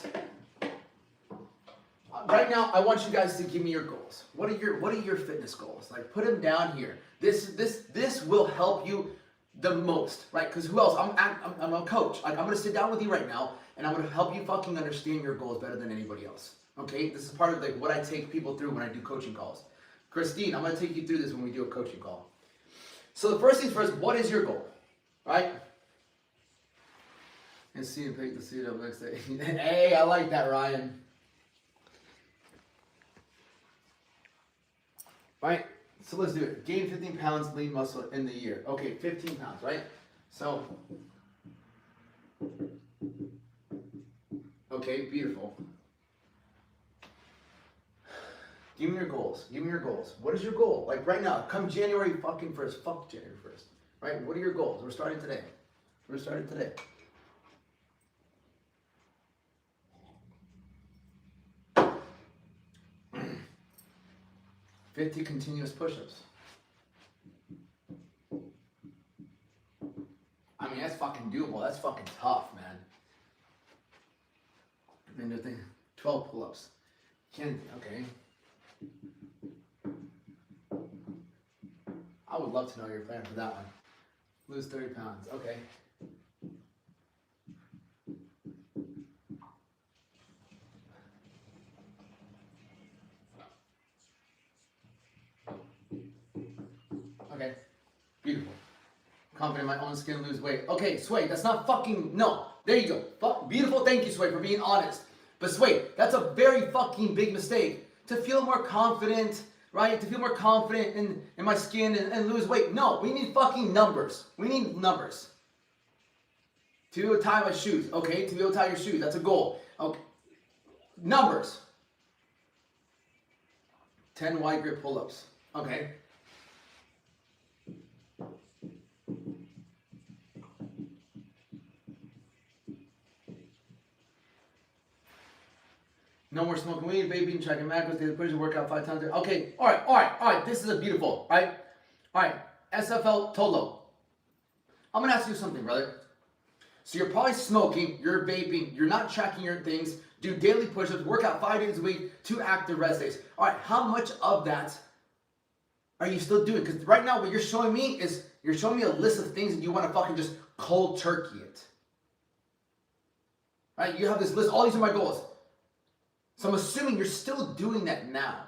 Right now, I want you guys to give me your goals. What are your fitness goals? Like, put them down here. This will help you the most, right? Because who else? I'm a coach. Like, I'm going to sit down with you right now, and I'm going to help you fucking understand your goals better than anybody else. Okay, this is part of like what I take people through when I do coaching calls. Christine, I'm going to take you through this when we do a coaching call. So the first things first, what is your goal, right? And see and pick the seat up next day. Hey, I like that, Ryan. Right, so let's do it. Gain 15 pounds lean muscle in the year. Okay, 15 pounds, right? So, okay, beautiful. Give me your goals. Give me your goals. What is your goal? Like right now, come January fucking 1st. Fuck January 1st. Right? What are your goals? We're starting today. We're starting today. $50 continuous push-ups. I mean, that's fucking doable. That's fucking tough, man. And then 12 pull-ups. Okay. I would love to know your plan for that one. Lose 30 pounds. Okay. Okay. Beautiful. Confident in my own skin, lose weight. Okay, Sway, that's not fucking, no. There you go. Beautiful. Thank you, Sway, for being honest. But Sway, that's a very fucking big mistake. To feel more confident, right? To feel more confident in my skin and lose weight. No, we need fucking numbers. We need numbers. To be able to tie my shoes. Okay, to be able to tie your shoes. That's a goal. Okay. Numbers. 10 wide grip pull-ups. Okay. No more smoking weed, vaping, tracking macros, daily push, workout 5 times a day. Okay, all right. This is a beautiful, right? All right, SFL Tolo. I'm gonna ask you something, brother. So you're probably smoking, you're vaping, you're not tracking your things, do daily push-ups, work out 5 days a week, 2 active rest days. All right, how much of that are you still doing? Because right now what you're showing me is, you're showing me a list of things that you want to fucking just cold turkey it. Right, you have this list, all these are my goals. So I'm assuming you're still doing that now.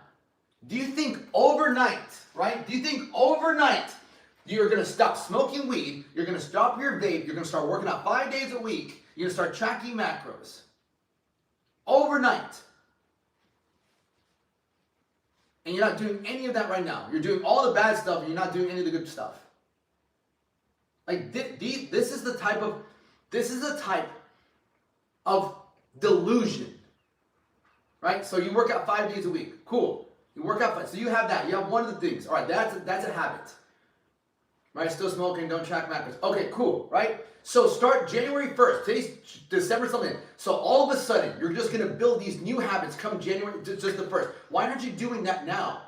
Do you think overnight, right? Do you think overnight you're going to stop smoking weed, you're going to stop your vape, you're going to start working out 5 days a week, you're going to start tracking macros? Overnight. And you're not doing any of that right now. You're doing all the bad stuff and you're not doing any of the good stuff. Like this is the type of delusion. Right? So you work out 5 days a week. Cool. You work out 5. So you have that. You have one of the things. All right, that's a habit. Right? Still smoking, don't track macros. Okay, cool, right? So start January 1st. Today's December something. So all of a sudden, you're just going to build these new habits come January, just the 1st. Why aren't you doing that now?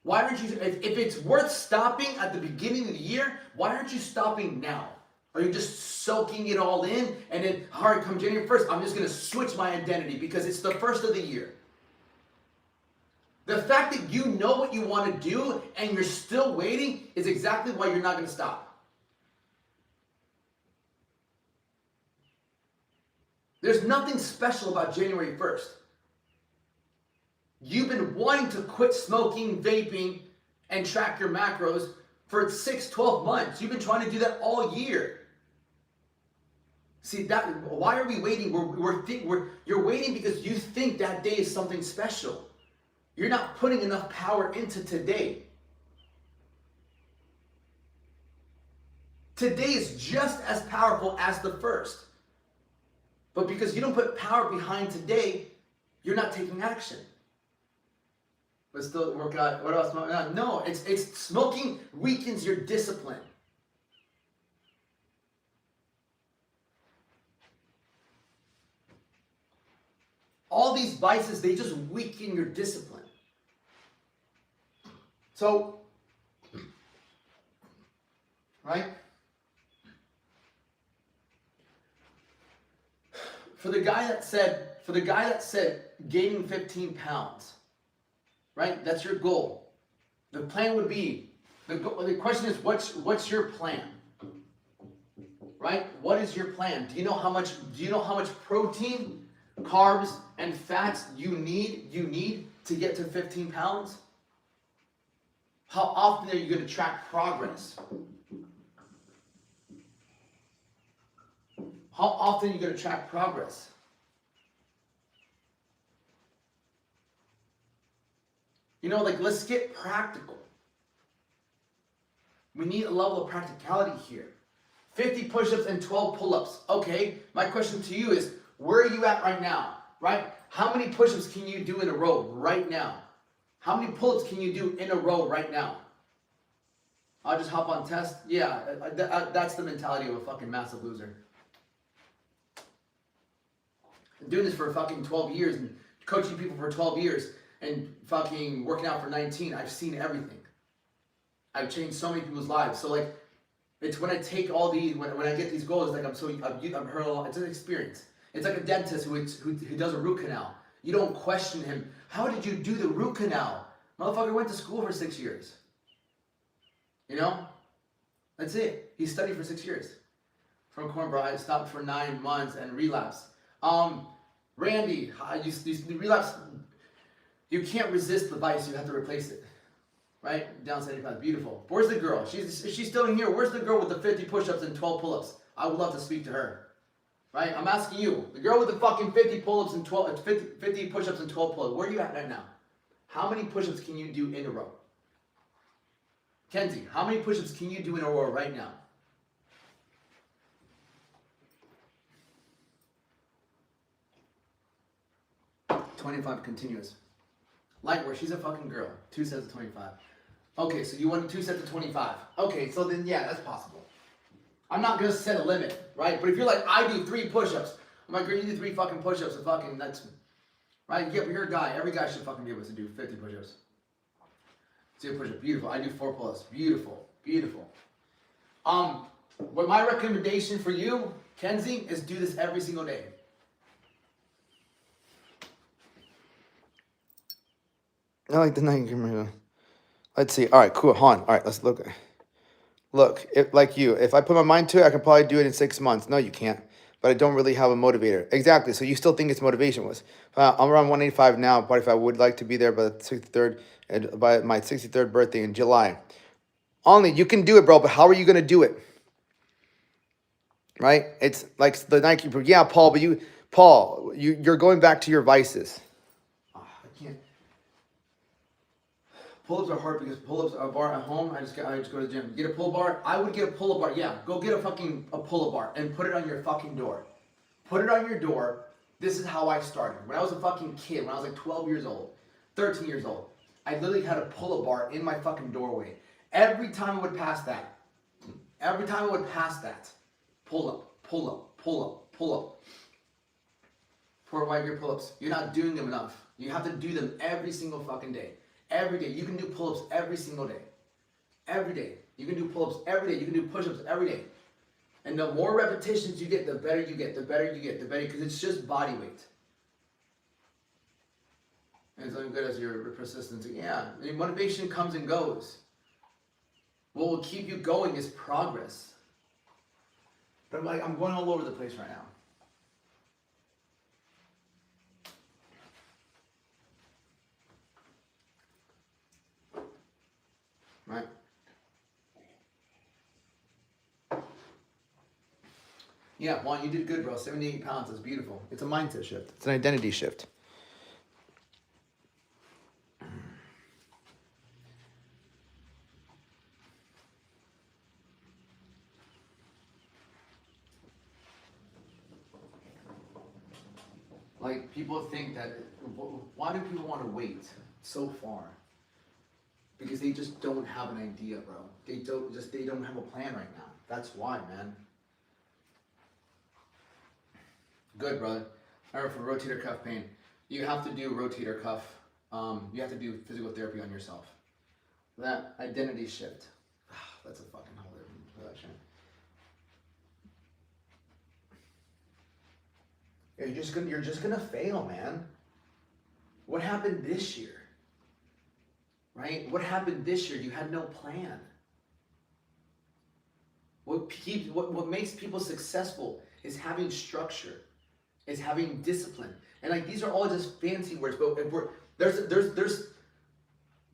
Why aren't you, if it's worth stopping at the beginning of the year, why aren't you stopping now? Are you just soaking it all in and then, all right, come January 1st, I'm just going to switch my identity because it's the first of the year? The fact that you know what you want to do and you're still waiting is exactly why you're not going to stop. There's nothing special about January 1st. You've been wanting to quit smoking, vaping, and track your macros for 6, 12 months. You've been trying to do that all year. See, why are we waiting? You're waiting because you think that day is something special. You're not putting enough power into today. Today is just as powerful as the first. But because you don't put power behind today, you're not taking action. But still work out. What else? No, it's smoking weakens your discipline. All these vices, they just weaken your discipline. So, right? For the guy that said gaining 15 pounds, right? That's your goal. The plan would be, the question is, what's your plan? Right? What is your plan? Do you know how much protein, carbs, and fats you need to get to 15 pounds? How often are you going to track progress? How often are you going to track progress? You know, like, let's get practical. We need a level of practicality here. 50 push-ups and 12 pull-ups. Okay, my question to you is, where are you at right now? Right? How many push-ups can you do in a row right now? How many pull-ups can you do in a row right now? I'll just hop on test. Yeah, that's the mentality of a fucking massive loser. I'm doing this for fucking 12 years and coaching people for 12 years and fucking working out for 19. I've seen everything. I've changed so many people's lives. So like, it's when I take all these, when I get these goals, like I've heard a lot. It's an experience. It's like a dentist who does a root canal. You don't question him. How did you do the root canal? Motherfucker went to school for 6 years. You know? That's it. He studied for 6 years. From Cornbrook, I stopped for 9 months and relapsed. Randy, you relapse. You can't resist the vice. You have to replace it. Right? Down 75. Beautiful. Where's the girl? She's still in here. Where's the girl with the 50 push-ups and 12 pull-ups? I would love to speak to her. Right? I'm asking you, the girl with the fucking 50 pull-ups and 50 push-ups and 12 pull-ups, where are you at right now? How many push-ups can you do in a row? Kenzie, how many push-ups can you do in a row right now? 25 continuous. Light work, she's a fucking girl. 2 sets of 25. Okay, so you want 2 sets of 25. Okay, so then yeah, that's possible. I'm not gonna set a limit, right? But if you're like, I do 3 push-ups, I'm like, girl, you do 3 fucking push-ups, and fucking that's right. Yeah, but you're a guy. Every guy should fucking be able to do 50 push-ups. 0 push-up, beautiful. I do 4 pull-ups, beautiful, beautiful. What my recommendation for you, Kenzie, is do this every single day. I like the night. Let's see. All right, cool. Han. All right, let's look. Look, like you, if I put my mind to it, I can probably do it in 6 months. No, you can't. But I don't really have a motivator. Exactly. So you still think it's motivation was. I'm around 185 now, but if I would like to be there by the 63rd, and by my 63rd birthday in July. Only you can do it, bro. But how are you gonna do it? Right? It's like the Nike. Yeah, Paul. But you're going back to your vices. Oh, I can't. Pull-ups are hard because pull-ups are a bar at home. I just go to the gym. Get a pull bar. I would get a pull-up bar. Yeah, go get a pull-up bar and put it on your fucking door. Put it on your door. This is how I started. When I was a fucking kid, when I was like 12 years old, 13 years old, I literally had a pull-up bar in my fucking doorway. Every time I would pass that, pull up, pull up, pull up, pull up. Poor white girl pull-ups. You're not doing them enough. You have to do them every single fucking day. Every day. You can do pull-ups every single day. Every day. You can do pull-ups every day. You can do push-ups every day. And the more repetitions you get, the better you get. The better you get. The better, because it's just body weight. And it's only good as your persistence. Yeah. I mean, motivation comes and goes. What will keep you going is progress. But I'm going all over the place right now. Right? Yeah, Juan, you did good, bro. 78 pounds is beautiful. It's a mindset shift. It's an identity shift. Like, people think that, why do people want to wait so far? Because they just don't have an idea, bro. They don't have a plan right now. That's why, man. Good, brother. All right, for rotator cuff pain, you have to do rotator cuff. You have to do physical therapy on yourself. That identity shift. That's a fucking whole different production. You're just gonna fail, man. What happened this year? Right? What happened this year? You had no plan. What makes people successful is having structure, is having discipline. And like, these are all just fancy words, but if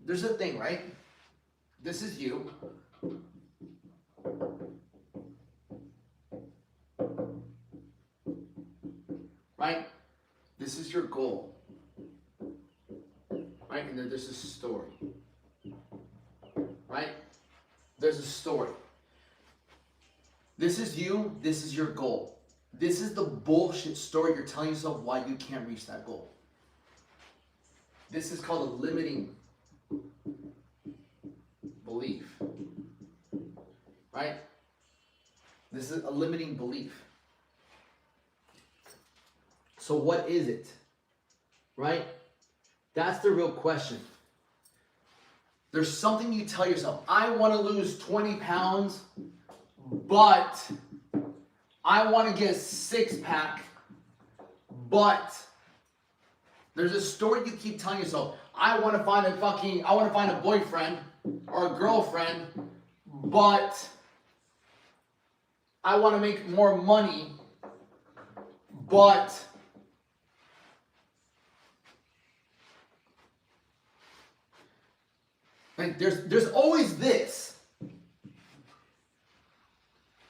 there's a thing, right? This is you. Right? This is your goal. Right? And then there's a story. Right? There's a story. This is you. This is your goal. This is the bullshit story you're telling yourself why you can't reach that goal. This is called a limiting belief. Right? This is a limiting belief. So what is it? Right? That's the real question. There's something you tell yourself. I want to lose 20 pounds, but I want to get a 6-pack, but there's a story you keep telling yourself. I want to find a boyfriend or a girlfriend, but I want to make more money, but like there's always this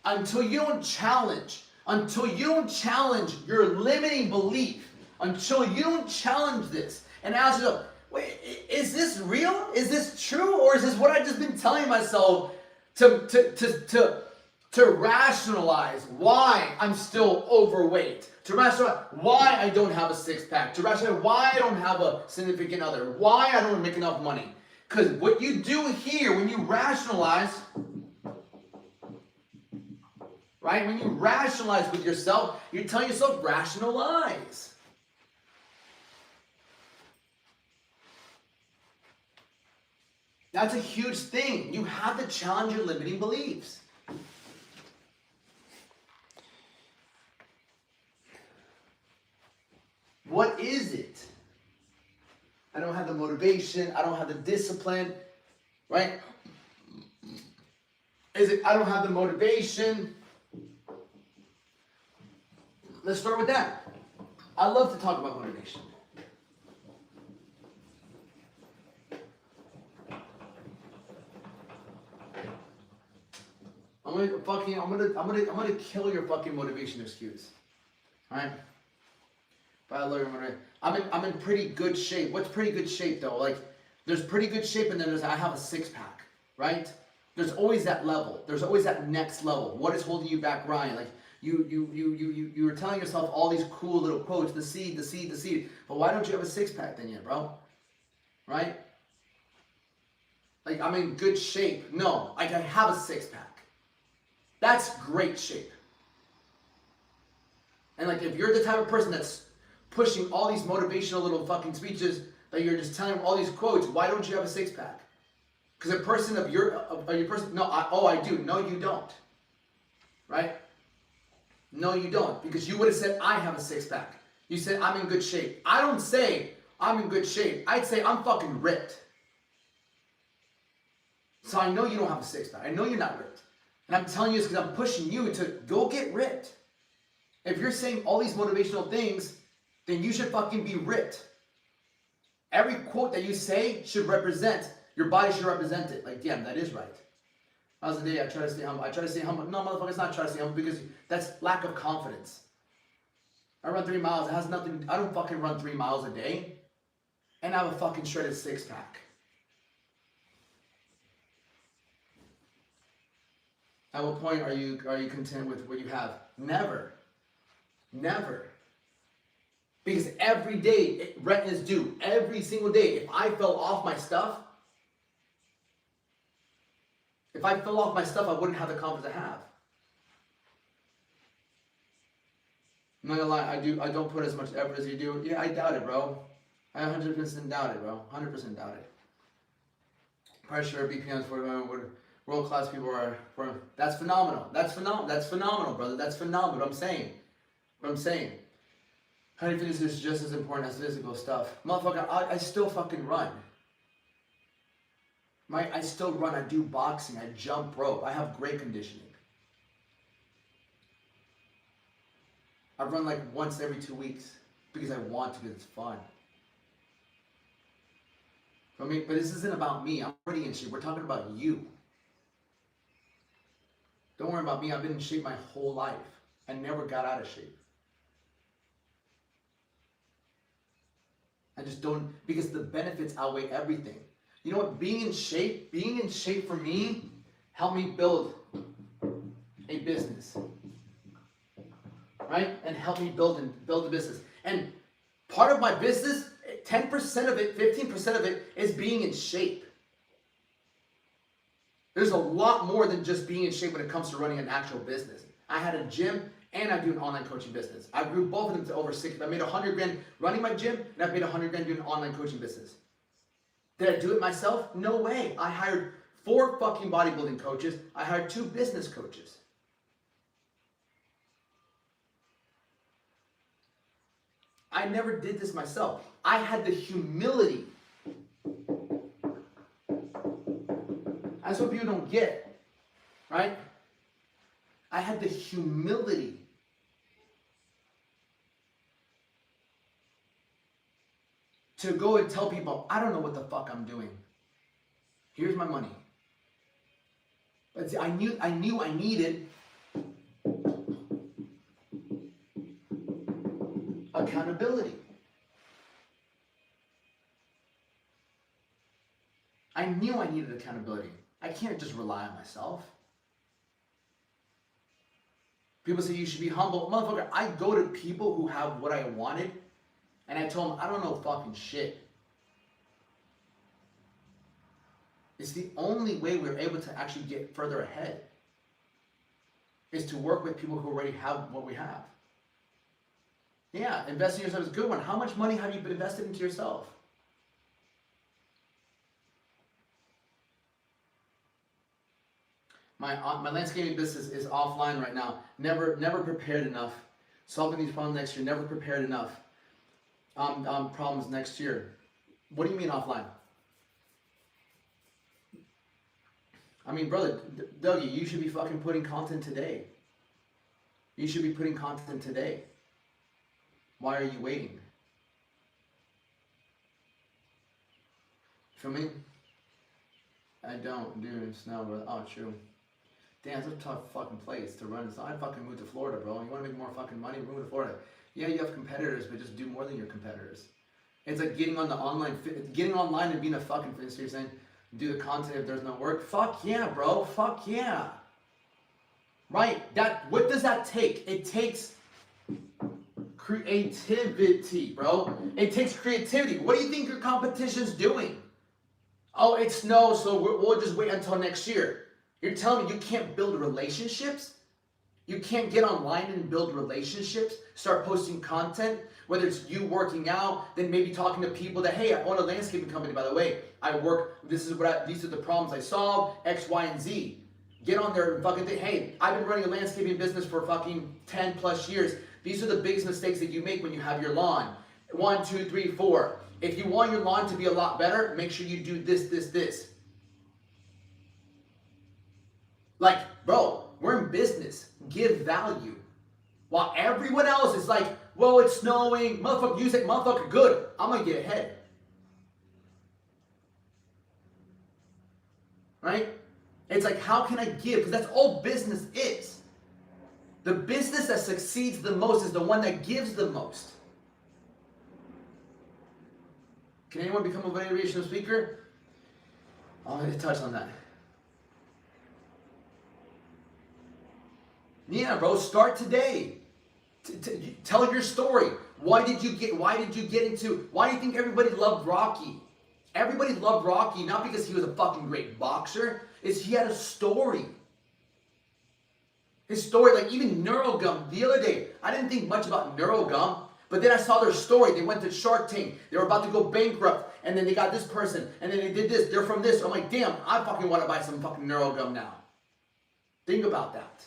until you don't challenge Until you don't challenge your limiting belief, until you don't challenge this and ask yourself, wait, is this real? Is this true? Or is this what I've just been telling myself to rationalize why I'm still overweight? To rationalize why I don't have a six-pack? To rationalize why I don't have a significant other? Why I don't make enough money? Because what you do here when you rationalize, right? When you rationalize with yourself, you're telling yourself rational lies. That's a huge thing. You have to challenge your limiting beliefs. What is it? I don't have the motivation. I don't have the discipline, right? Is it I don't have the motivation? Let's start with that. I love to talk about motivation. I'm gonna kill your fucking motivation excuse. Alright? I'm in pretty good shape. What's pretty good shape though? Like, there's pretty good shape and then there's I have a six-pack, right? There's always that level. There's always that next level. What is holding you back, Ryan? Like you were telling yourself all these cool little quotes, the seed. But why don't you have a six-pack then yet, bro? Right? Like, I'm in good shape. No, like I have a six-pack. That's great shape. And like, if you're the type of person that's pushing all these motivational little fucking speeches, that you're just telling them all these quotes, why don't you have a six-pack? Because a person of your person, no, I do. No, you don't. Right? No, you don't. Because you would have said, I have a six-pack. You said, I'm in good shape. I don't say, I'm in good shape. I'd say, I'm fucking ripped. So I know you don't have a six-pack. I know you're not ripped. And I'm telling you this because I'm pushing you to go get ripped. If you're saying all these motivational things, then you should fucking be ripped. Every quote that you say should represent, your body should represent it. Like, damn, that is right. How's the day? I try to stay humble. I try to stay humble. No, motherfucker, it's not try to stay humble because that's lack of confidence. I run 3 miles. It has nothing. I don't fucking run 3 miles a day. And I have a fucking shredded six-pack. At what point are you content with what you have? Never. Never. Because every day, rent is due. Every single day. If I fell off my stuff, I wouldn't have the confidence I have. I'm not gonna lie, I don't put as much effort as you do. Yeah, I doubt it, bro. I 100% doubt it, bro. 100% doubt it. Pressure, BPMs for world-class people are, that's phenomenal. That's phenomenal, brother. That's phenomenal. What I'm saying. Honey fitness is just as important as physical stuff. Motherfucker, I still fucking run. I still run. I do boxing. I jump rope. I have great conditioning. I run like once every 2 weeks because I want to, because it's fun. But this isn't about me. I'm already in shape. We're talking about you. Don't worry about me. I've been in shape my whole life. I never got out of shape. I just don't, because the benefits outweigh everything. You know what? Being in shape for me helped me build a business. Right? And helped me build a business. And part of my business, 10% of it, 15% of it is being in shape. There's a lot more than just being in shape when it comes to running an actual business. I had a gym and I do an online coaching business. I grew both of them to over 60. I made 100 grand running my gym and I've made 100 grand doing an online coaching business. Did I do it myself? No way. I hired 4 fucking bodybuilding coaches. I hired 2 business coaches. I never did this myself. I had the humility. That's what people don't get, right? I had the humility to go and tell people, I don't know what the fuck I'm doing. Here's my money. But see, I knew I needed accountability. I knew I needed accountability. I can't just rely on myself. People say you should be humble. Motherfucker, I go to people who have what I wanted, and I tell them, I don't know fucking shit. It's the only way we're able to actually get further ahead, is to work with people who already have what we have. Yeah, investing in yourself is a good one. How much money have you invested into yourself? My landscaping business is offline right now. Never prepared enough. Solving these problems next year. Never prepared enough. Problems next year. What do you mean offline? I mean, brother, Dougie, you should be fucking putting content today. You should be putting content today. Why are you waiting? Feel me? I don't do snow, brother. Oh, true. Damn, it's a tough fucking place to run. So I fucking moved to Florida, bro. You want to make more fucking money? Move to Florida. Yeah, you have competitors, but just do more than your competitors. It's like getting on the getting online and being a fucking influencer. You're saying, do the content if there's no work. Fuck yeah, bro. Fuck yeah. Right? What does that take? It takes creativity, bro. It takes creativity. What do you think your competition's doing? Oh, it's snow, so we'll just wait until next year. You're telling me you can't build relationships? You can't get online and build relationships, start posting content, whether it's you working out, then maybe talking to people that, hey, I own a landscaping company, by the way. I work, these are the problems I solve, X, Y, and Z. Get on there and fucking think, hey, I've been running a landscaping business for fucking 10 plus years. These are the biggest mistakes that you make when you have your lawn. 1, 2, 3, 4. If you want your lawn to be a lot better, make sure you do this, this, this. Like, bro, we're in business. Give value. While everyone else is like, well, it's snowing. Motherfucker, you say, motherfucker, good. I'm going to get ahead. Right? It's like, how can I give? Because that's all business is. The business that succeeds the most is the one that gives the most. Can anyone become a motivational speaker? I'm going to touch on that. Yeah, bro, start today. Tell your story. Why do you think everybody loved Rocky? Everybody loved Rocky not because he was a fucking great boxer, he had a story. His story, like even Neurogum, the other day, I didn't think much about Neurogum, but then I saw their story. They went to Shark Tank. They were about to go bankrupt, and then they got this person, and then they did this. They're from this. I'm like, damn, I fucking want to buy some fucking Neurogum now. Think about that.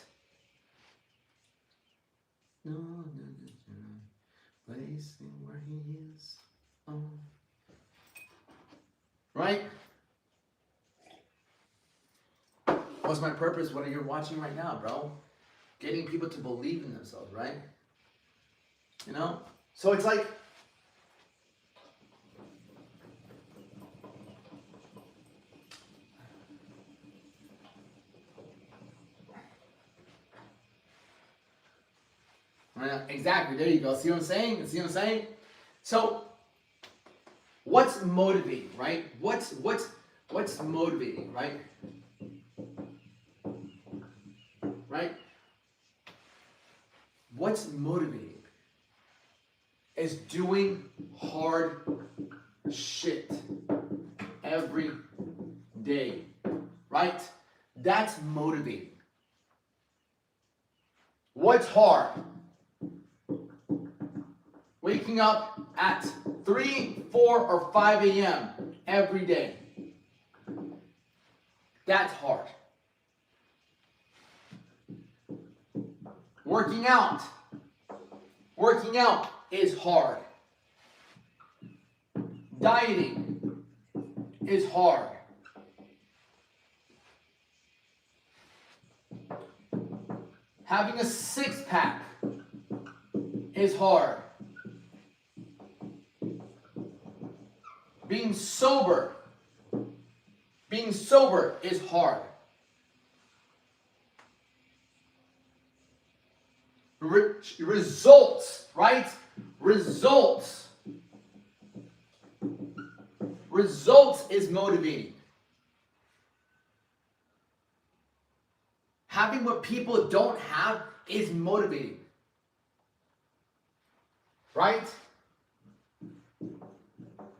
Place where he is. Right? What's my purpose? What are you watching right now, bro? Getting people to believe in themselves, right? You know? So it's like, exactly, there you go. See what I'm saying? So, what's motivating, right? What's motivating, right? Right? What's motivating is doing hard shit every day, right? That's motivating. What's hard? Waking up at 3, 4, or 5 a.m. every day. That's hard. Working out is hard. Dieting is hard. Having a six-pack is hard. Being sober is hard. Results, right? Results. Results is motivating. Having what people don't have is motivating. Right?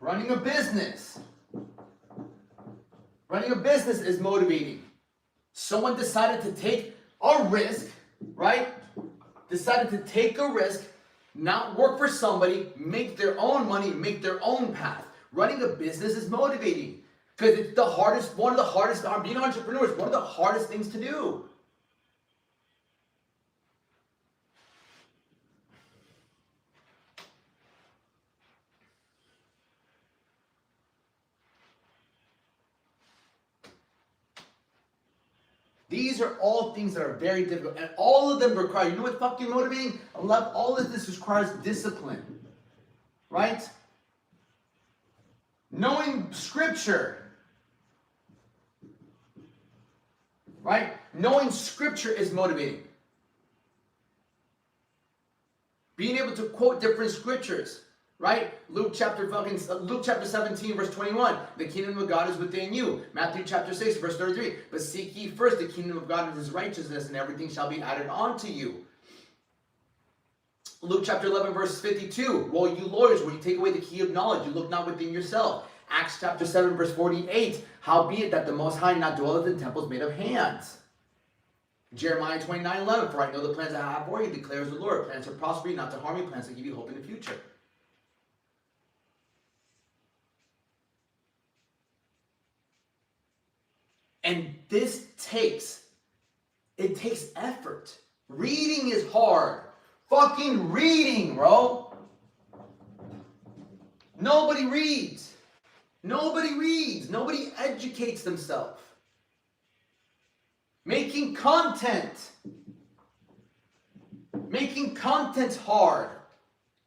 Running a business. Running a business is motivating. Someone decided to take a risk, right? Decided to take a risk, not work for somebody, make their own money, make their own path. Running a business is motivating because it's one of the hardest, being an entrepreneur is one of the hardest things to do. These are all things that are very difficult, and all of them require, you know what's fucking motivating? All of this requires discipline, right? Knowing scripture, right? Knowing scripture is motivating. Being able to quote different scriptures, right? Luke chapter 17, verse 21. The kingdom of God is within you. Matthew chapter 6, verse 33. But seek ye first the kingdom of God and his righteousness, and everything shall be added on to you. Luke chapter 11, verse 52. Woe you lawyers, when you take away the key of knowledge, you look not within yourself. Acts chapter 7, verse 48. Howbeit that the Most High not dwelleth in temples made of hands. Jeremiah 29:11. For I know the plans I have for you, declares the Lord. Plans to prosper you, not to harm you, plans to give you hope in the future. And this takes effort. Reading is hard. Fucking reading, bro. Nobody reads. Nobody reads. Nobody educates themselves. Making content. Making content's hard.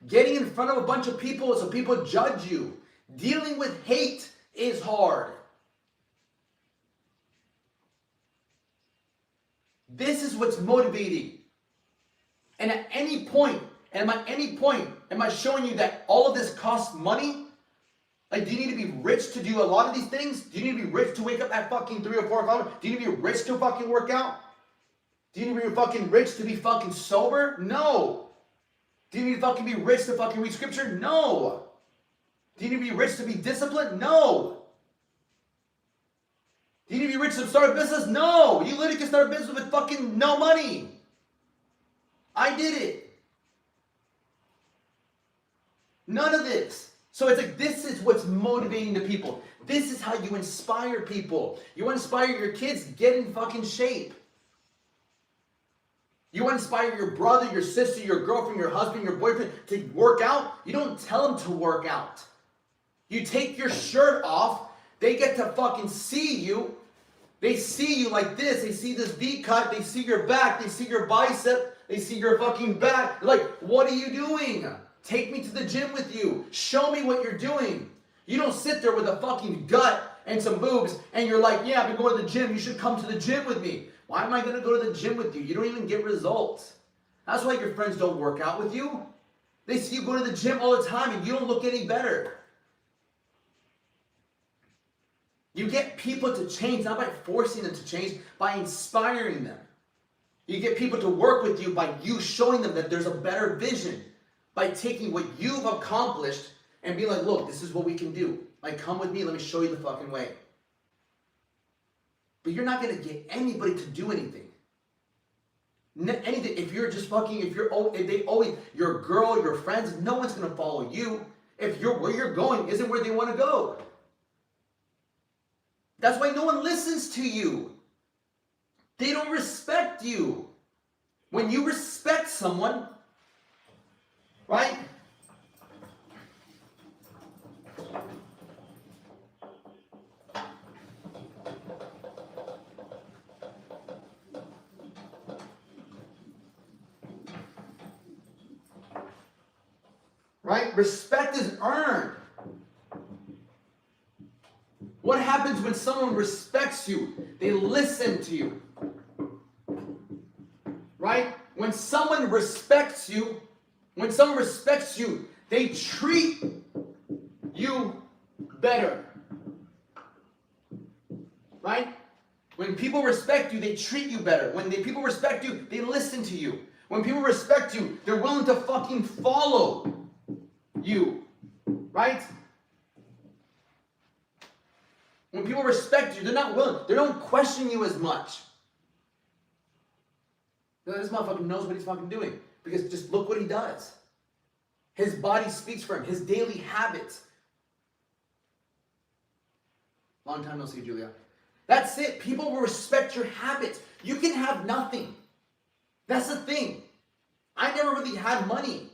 Getting in front of a bunch of people so people judge you. Dealing with hate is hard. This is what's motivating. And at any point, am I showing you that all of this costs money? Like, do you need to be rich to do a lot of these things? Do you need to be rich to wake up at fucking 3 or 4 or 5 hours? Do you need to be rich to fucking work out? Do you need to be fucking rich to be fucking sober? No. Do you need to fucking be rich to fucking read scripture? No. Do you need to be rich to be disciplined? No. Do you need to be rich to start a business? No. You literally can start a business with fucking no money. I did it. None of this. So it's like, this is what's motivating the people. This is how you inspire people. You want to inspire your kids? Get in fucking shape. You want to inspire your brother, your sister, your girlfriend, your husband, your boyfriend to work out? You don't tell them to work out. You take your shirt off. They get to fucking see you. They see you like this. They see this V cut. They see your back. They see your bicep. They see your fucking back. They're like, what are you doing? Take me to the gym with you. Show me what you're doing. You don't sit there with a fucking gut and some boobs and you're like, yeah, I've been going to the gym. You should come to the gym with me. Why am I going to go to the gym with you? You don't even get results. That's why your friends don't work out with you. They see you go to the gym all the time and you don't look any better. You get people to change, not by forcing them to change, by inspiring them. You get people to work with you by you showing them that there's a better vision. By taking what you've accomplished and being like, look, this is what we can do. Like, come with me, let me show you the fucking way. But you're not going to get anybody to do anything. Anything. If you're just fucking, your girl, your friends, no one's going to follow you. If where you're going isn't where they want to go. That's why no one listens to you. They don't respect you. When you respect someone, right? Right? Respect is earned. What happens when someone respects you? They listen to you. Right? When someone respects you, When someone respects you, they treat you better. Right? When people respect you, they treat you better. When people respect you, they listen to you. When people respect you, they're willing to fucking follow you. Right? When people respect you, they're not willing. They don't question you as much. This motherfucker knows what he's fucking doing. Because just look what he does. His body speaks for him. His daily habits. Long time no see, Julia. That's it. People will respect your habits. You can have nothing. That's the thing. I never really had money.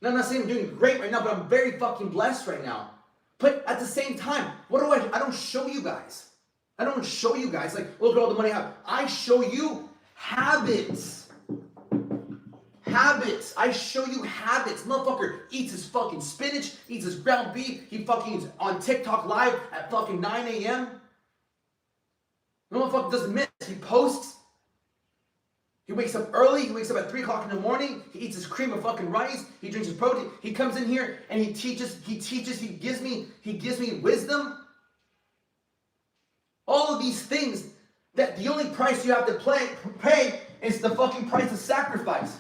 Now, I'm not saying I'm doing great right now, but I'm very fucking blessed right now. But at the same time, what do I do? I don't show you guys. I don't show you guys, like, look at all the money I have. I show you habits. Habits. I show you habits. Motherfucker eats his fucking spinach, eats his ground beef. He fucking is on TikTok live at fucking 9 a.m. No motherfucker doesn't miss. He posts. He wakes up early. He wakes up at 3 o'clock in the morning. He eats his cream of fucking rice. He drinks his protein. He comes in here and he teaches. He gives me wisdom. All of these things that the only price you have to pay is the fucking price of sacrifice.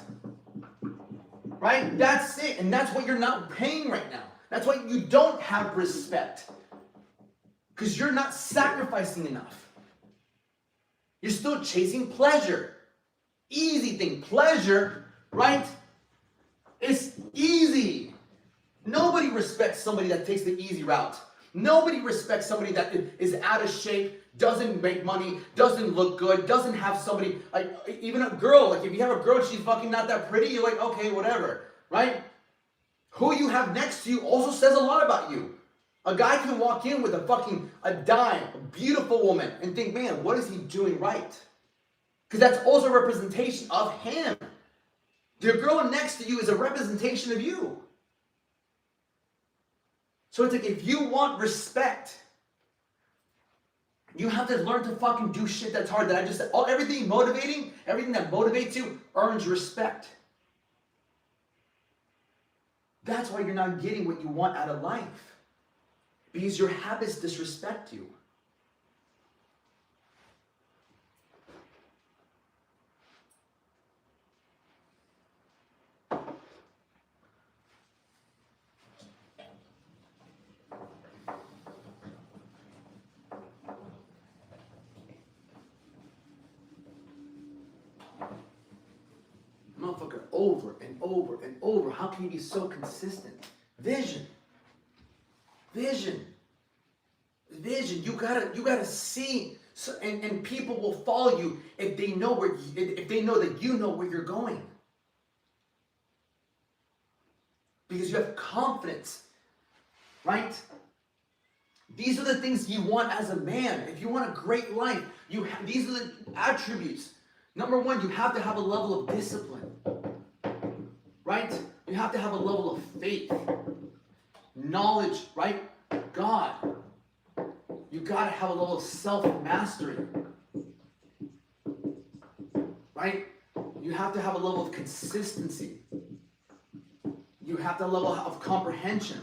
Right? That's it. And that's what you're not paying right now. That's why you don't have respect. Because you're not sacrificing enough. You're still chasing pleasure. Easy thing. Pleasure, right? It's easy. Nobody respects somebody that takes the easy route. Nobody respects somebody that is out of shape, doesn't make money, doesn't look good, doesn't have somebody, like, even a girl, like, if you have a girl, she's fucking not that pretty, you're like, okay, whatever, right? Who you have next to you also says a lot about you. A guy can walk in with a dime, a beautiful woman, and think, man, what is he doing right? Because that's also a representation of him. The girl next to you is a representation of you. So it's like, if you want respect, you have to learn to fucking do shit that's hard. That I just said, everything motivating, everything that motivates you earns respect. That's why you're not getting what you want out of life. Because your habits disrespect you. Motherfucker, over and over and over. How can you be so consistent? Vision. Vision. Vision. You gotta see. So, and people will follow you if they know if they know that you know where you're going. Because you have confidence, right? These are the things you want as a man. If you want a great life, these are the attributes. Number one, you have to have a level of discipline, right? You have to have a level of faith, knowledge, right? God. You got to have a level of self-mastery, right? You have to have a level of consistency. You have to have a level of comprehension.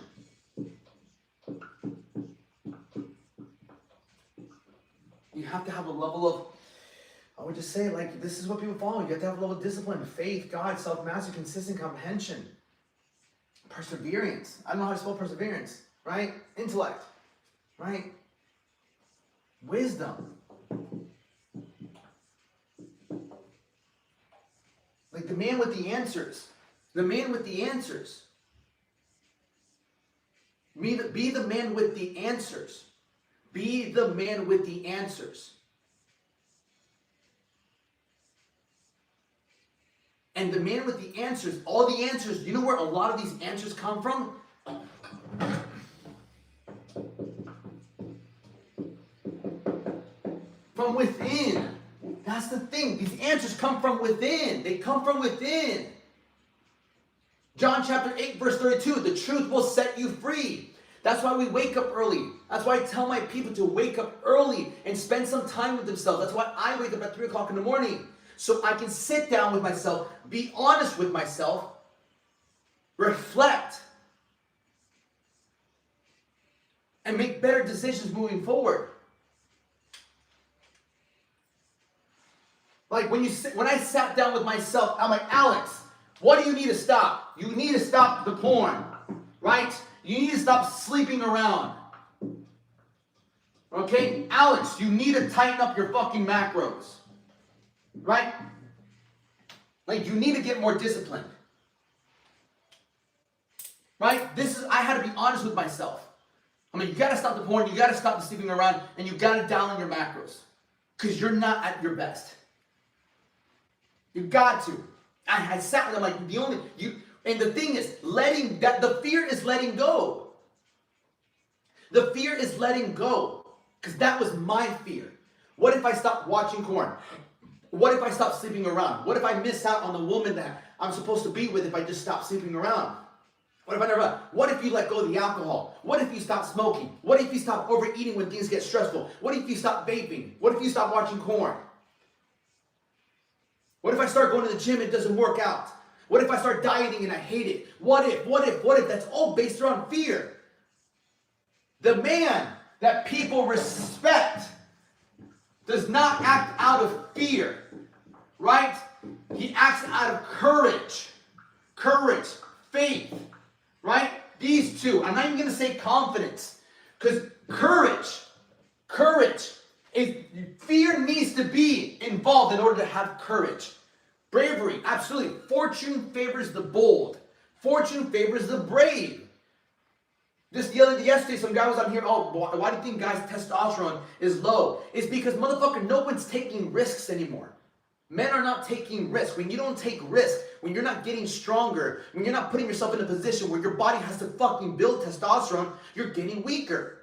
You have to have a level of, I would just say, like, this is what people follow. You have to have a level of discipline, faith, God, self-mastery, consistent comprehension, perseverance. I don't know how to spell perseverance, right? Intellect, right? Wisdom. Like the man with the answers. The man with the answers. Be the man with the answers. Be the man with the answers. And the man with the answers, all the answers, you know where a lot of these answers come from? From within. That's the thing. These answers come from within. They come from within. John chapter 8, verse 32, the truth will set you free. That's why we wake up early. That's why I tell my people to wake up early and spend some time with themselves. That's why I wake up at 3 o'clock in the morning. So I can sit down with myself, be honest with myself, reflect, and make better decisions moving forward. Like when I sat down with myself, I'm like, Alex, what do you need to stop? You need to stop the porn, right? You need to stop sleeping around. Okay? Alex, you need to tighten up your fucking macros. Right? Like you need to get more disciplined. Right? I had to be honest with myself. I mean, you gotta stop the porn, you gotta stop the sleeping around, and you gotta dial in your macros. Because you're not at your best. You got to. I sat with them like and the thing is, the fear is letting go. The fear is letting go. Because that was my fear. What if I stop watching porn? What if I stop sleeping around? What if I miss out on the woman that I'm supposed to be with if I just stop sleeping around? What if you let go of the alcohol? What if you stop smoking? What if you stop overeating when things get stressful? What if you stop vaping? What if you stop watching porn? What if I start going to the gym and it doesn't work out? What if I start dieting and I hate it? What if? That's all based around fear. The man that people respect does not act out of fear, right? He acts out of courage, faith, right? These two. I'm not even going to say confidence, because fear needs to be involved in order to have courage. Bravery, absolutely. Fortune favors the bold. Fortune favors the brave. Yesterday, some guy was on here, why do you think guys' testosterone is low? It's because, motherfucker, no one's taking risks anymore. Men are not taking risks. When you don't take risks, when you're not getting stronger, when you're not putting yourself in a position where your body has to fucking build testosterone, you're getting weaker.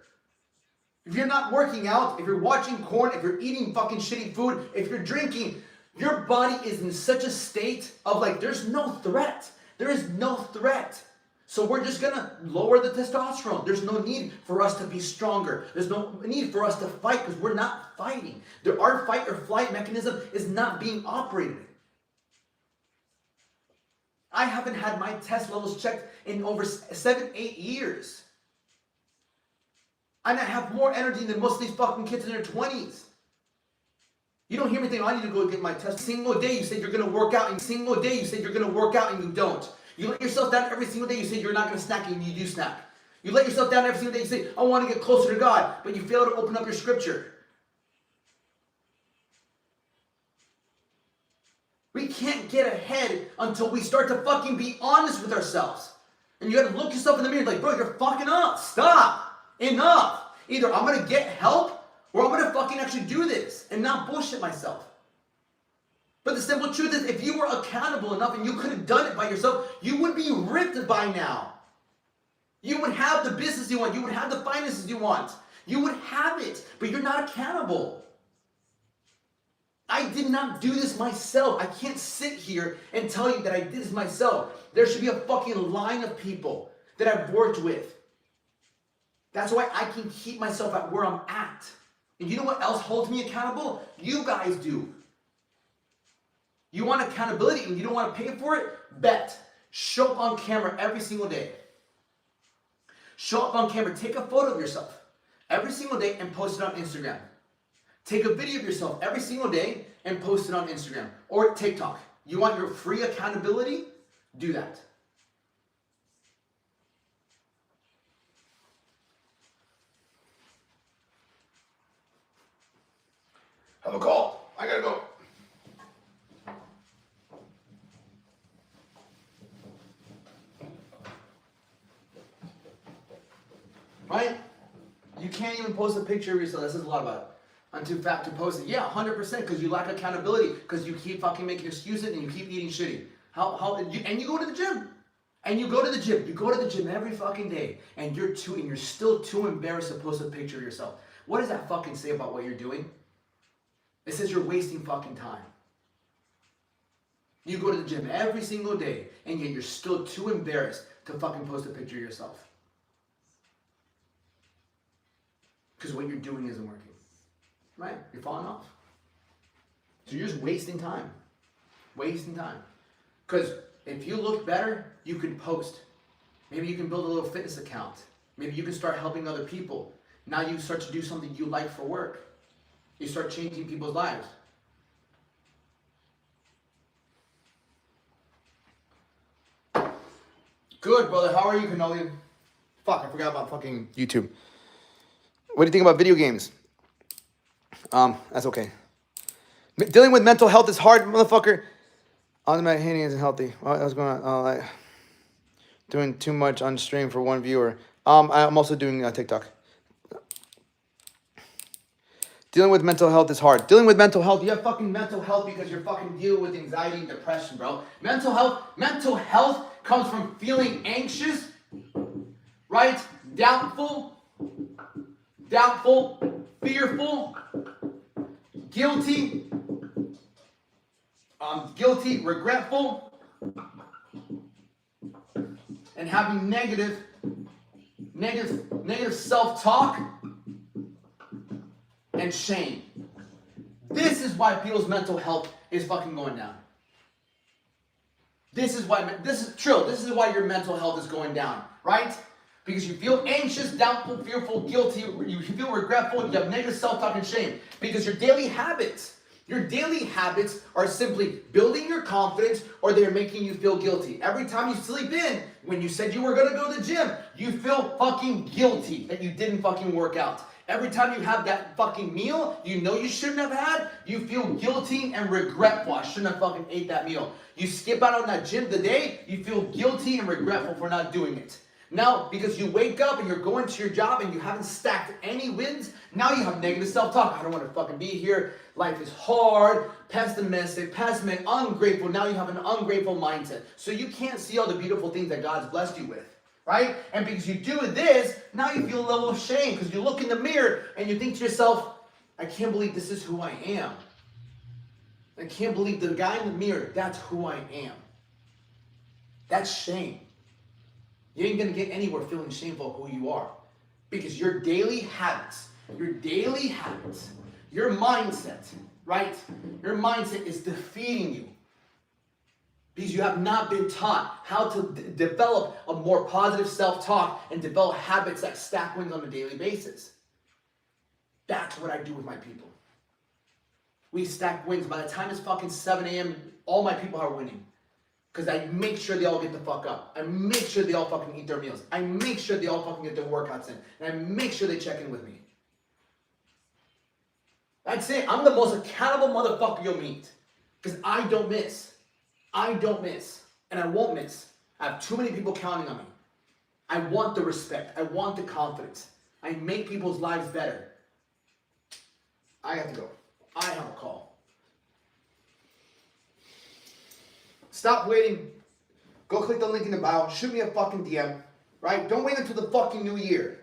If you're not working out, if you're watching porn, if you're eating fucking shitty food, if you're drinking, your body is in such a state of like, there's no threat. There is no threat. So we're just going to lower the testosterone. There's no need for us to be stronger. There's no need for us to fight because we're not fighting. Our fight or flight mechanism is not being operated. I haven't had my test levels checked in over 7-8 years. And I have more energy than most of these fucking kids in their 20s. You don't hear me think, I need to go get my test. Single day you said you're going to work out, and single day you said you're going to work out and you don't. You let yourself down every single day. You say you're not going to snack and you do snack. You let yourself down every single day. You say, I want to get closer to God, but you fail to open up your scripture. We can't get ahead until we start to fucking be honest with ourselves. And you got to look yourself in the mirror like, bro, you're fucking up. Stop. Enough. Either I'm going to get help or I'm going to fucking actually do this and not bullshit myself. But the simple truth is, if you were accountable enough and you could have done it by yourself, you would be ripped by now. You would have the business you want. You would have the finances you want. You would have it, but you're not accountable. I did not do this myself. I can't sit here and tell you that I did this myself. There should be a fucking line of people that I've worked with. That's why I can keep myself at where I'm at. And you know what else holds me accountable? You guys do. You want accountability and you don't want to pay for it? Bet. Show up on camera every single day. Show up on camera. Take a photo of yourself every single day and post it on Instagram. Take a video of yourself every single day and post it on Instagram or TikTok. You want your free accountability? Do that. Have a call. I gotta go. Right? You can't even post a picture of yourself. That says a lot about it. I'm too fat to post it. Yeah, 100%, because you lack accountability, because you keep fucking making excuses and you keep eating shitty. And you go to the gym. And you go to the gym. You go to the gym every fucking day. And you're still too embarrassed to post a picture of yourself. What does that fucking say about what you're doing? It says you're wasting fucking time. You go to the gym every single day, and yet you're still too embarrassed to fucking post a picture of yourself. Because what you're doing isn't working. Right? You're falling off. So you're just wasting time. Wasting time. Because if you look better, you can post. Maybe you can build a little fitness account. Maybe you can start helping other people. Now you start to do something you like for work. You start changing people's lives. Good, brother. How are you, Canoli? Fuck, I forgot about fucking YouTube. What do you think about video games? That's okay. Dealing with mental health is hard, motherfucker. Automatic hating isn't healthy. What's going on? Doing too much on stream for one viewer. I'm also doing TikTok. Dealing with mental health is hard. Dealing with mental health, you have fucking mental health because you're fucking dealing with anxiety and depression, bro. Mental health comes from feeling anxious, right? Doubtful, fearful, guilty, regretful, and having negative self-talk and shame. This is why people's mental health is fucking going down. This is why your mental health is going down, right? Because you feel anxious, doubtful, fearful, guilty, you feel regretful, you have negative self-talk and shame. Because your daily habits are simply building your confidence, or they're making you feel guilty. Every time you sleep in, when you said you were gonna go to the gym, you feel fucking guilty that you didn't fucking work out. Every time you have that fucking meal you know you shouldn't have had, you feel guilty and regretful. I shouldn't have fucking ate that meal. You skip out on that gym today, you feel guilty and regretful for not doing it. Now, because you wake up and you're going to your job and you haven't stacked any wins, now you have negative self-talk. I don't want to fucking be here. Life is hard, pessimistic, ungrateful. Now you have an ungrateful mindset. So you can't see all the beautiful things that God's blessed you with. Right? And because you do this, now you feel a level of shame because you look in the mirror and you think to yourself, I can't believe this is who I am. I can't believe the guy in the mirror, that's who I am. That's shame. You ain't going to get anywhere feeling shameful of who you are. Because your daily habits, your mindset, right? Your mindset is defeating you. Because you have not been taught how to develop a more positive self-talk and develop habits that stack wins on a daily basis. That's what I do with my people. We stack wins. By the time it's fucking 7 a.m., all my people are winning. Because I make sure they all get the fuck up. I make sure they all fucking eat their meals. I make sure they all fucking get their workouts in. And I make sure they check in with me. I'd say I'm the most accountable motherfucker you'll meet. Because I don't miss. And I won't miss. I have too many people counting on me. I want the respect. I want the confidence. I make people's lives better. I have to go. I have a call. Stop waiting. Go click the link in the bio. Shoot me a fucking DM. Right? Don't wait until the fucking new year.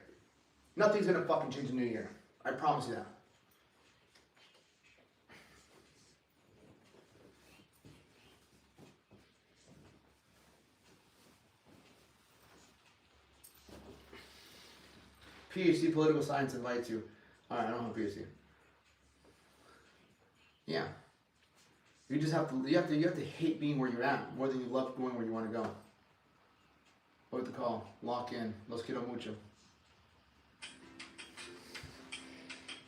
Nothing's gonna fucking change the new year. I promise you that. PhD political science invites you. All right, I don't have PhD. Yeah. You just have to. You have to hate being where you're at more than you love going where you want to go. What the call? Lock in. Los quiero mucho.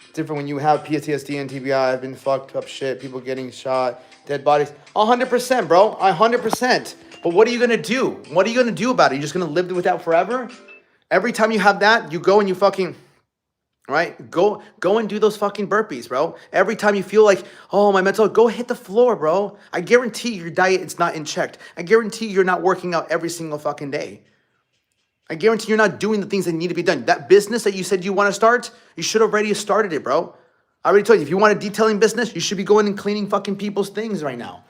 It's different when you have PTSD and TBI. I've been fucked up shit. People getting shot. Dead bodies. 100%, bro. 100%. But what are you gonna do? What are you gonna do about it? You're just gonna live with that forever? Every time you have that, you go and you fucking, right? Go and do those fucking burpees, bro. Every time you feel like, oh, my mental, go hit the floor, bro. I guarantee your diet is not in check. I guarantee you're not working out every single fucking day. I guarantee you're not doing the things that need to be done. That business that you said you want to start, you should have already started it, bro. I already told you, if you want a detailing business, you should be going and cleaning fucking people's things right now,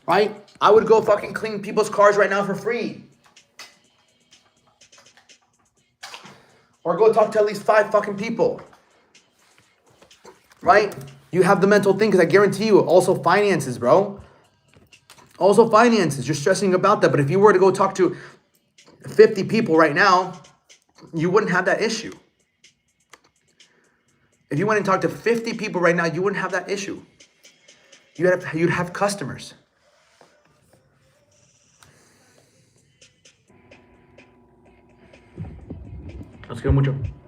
right? I would go fucking clean people's cars right now for free. Or go talk to at least 5 fucking people. Right? You have the mental thing, because I guarantee you, also finances, bro. Also finances. You're stressing about that. But if you were to go talk to 50 people right now, you wouldn't have that issue. If you went and talked to 50 people right now, you wouldn't have that issue. You'd have customers. Los quiero mucho.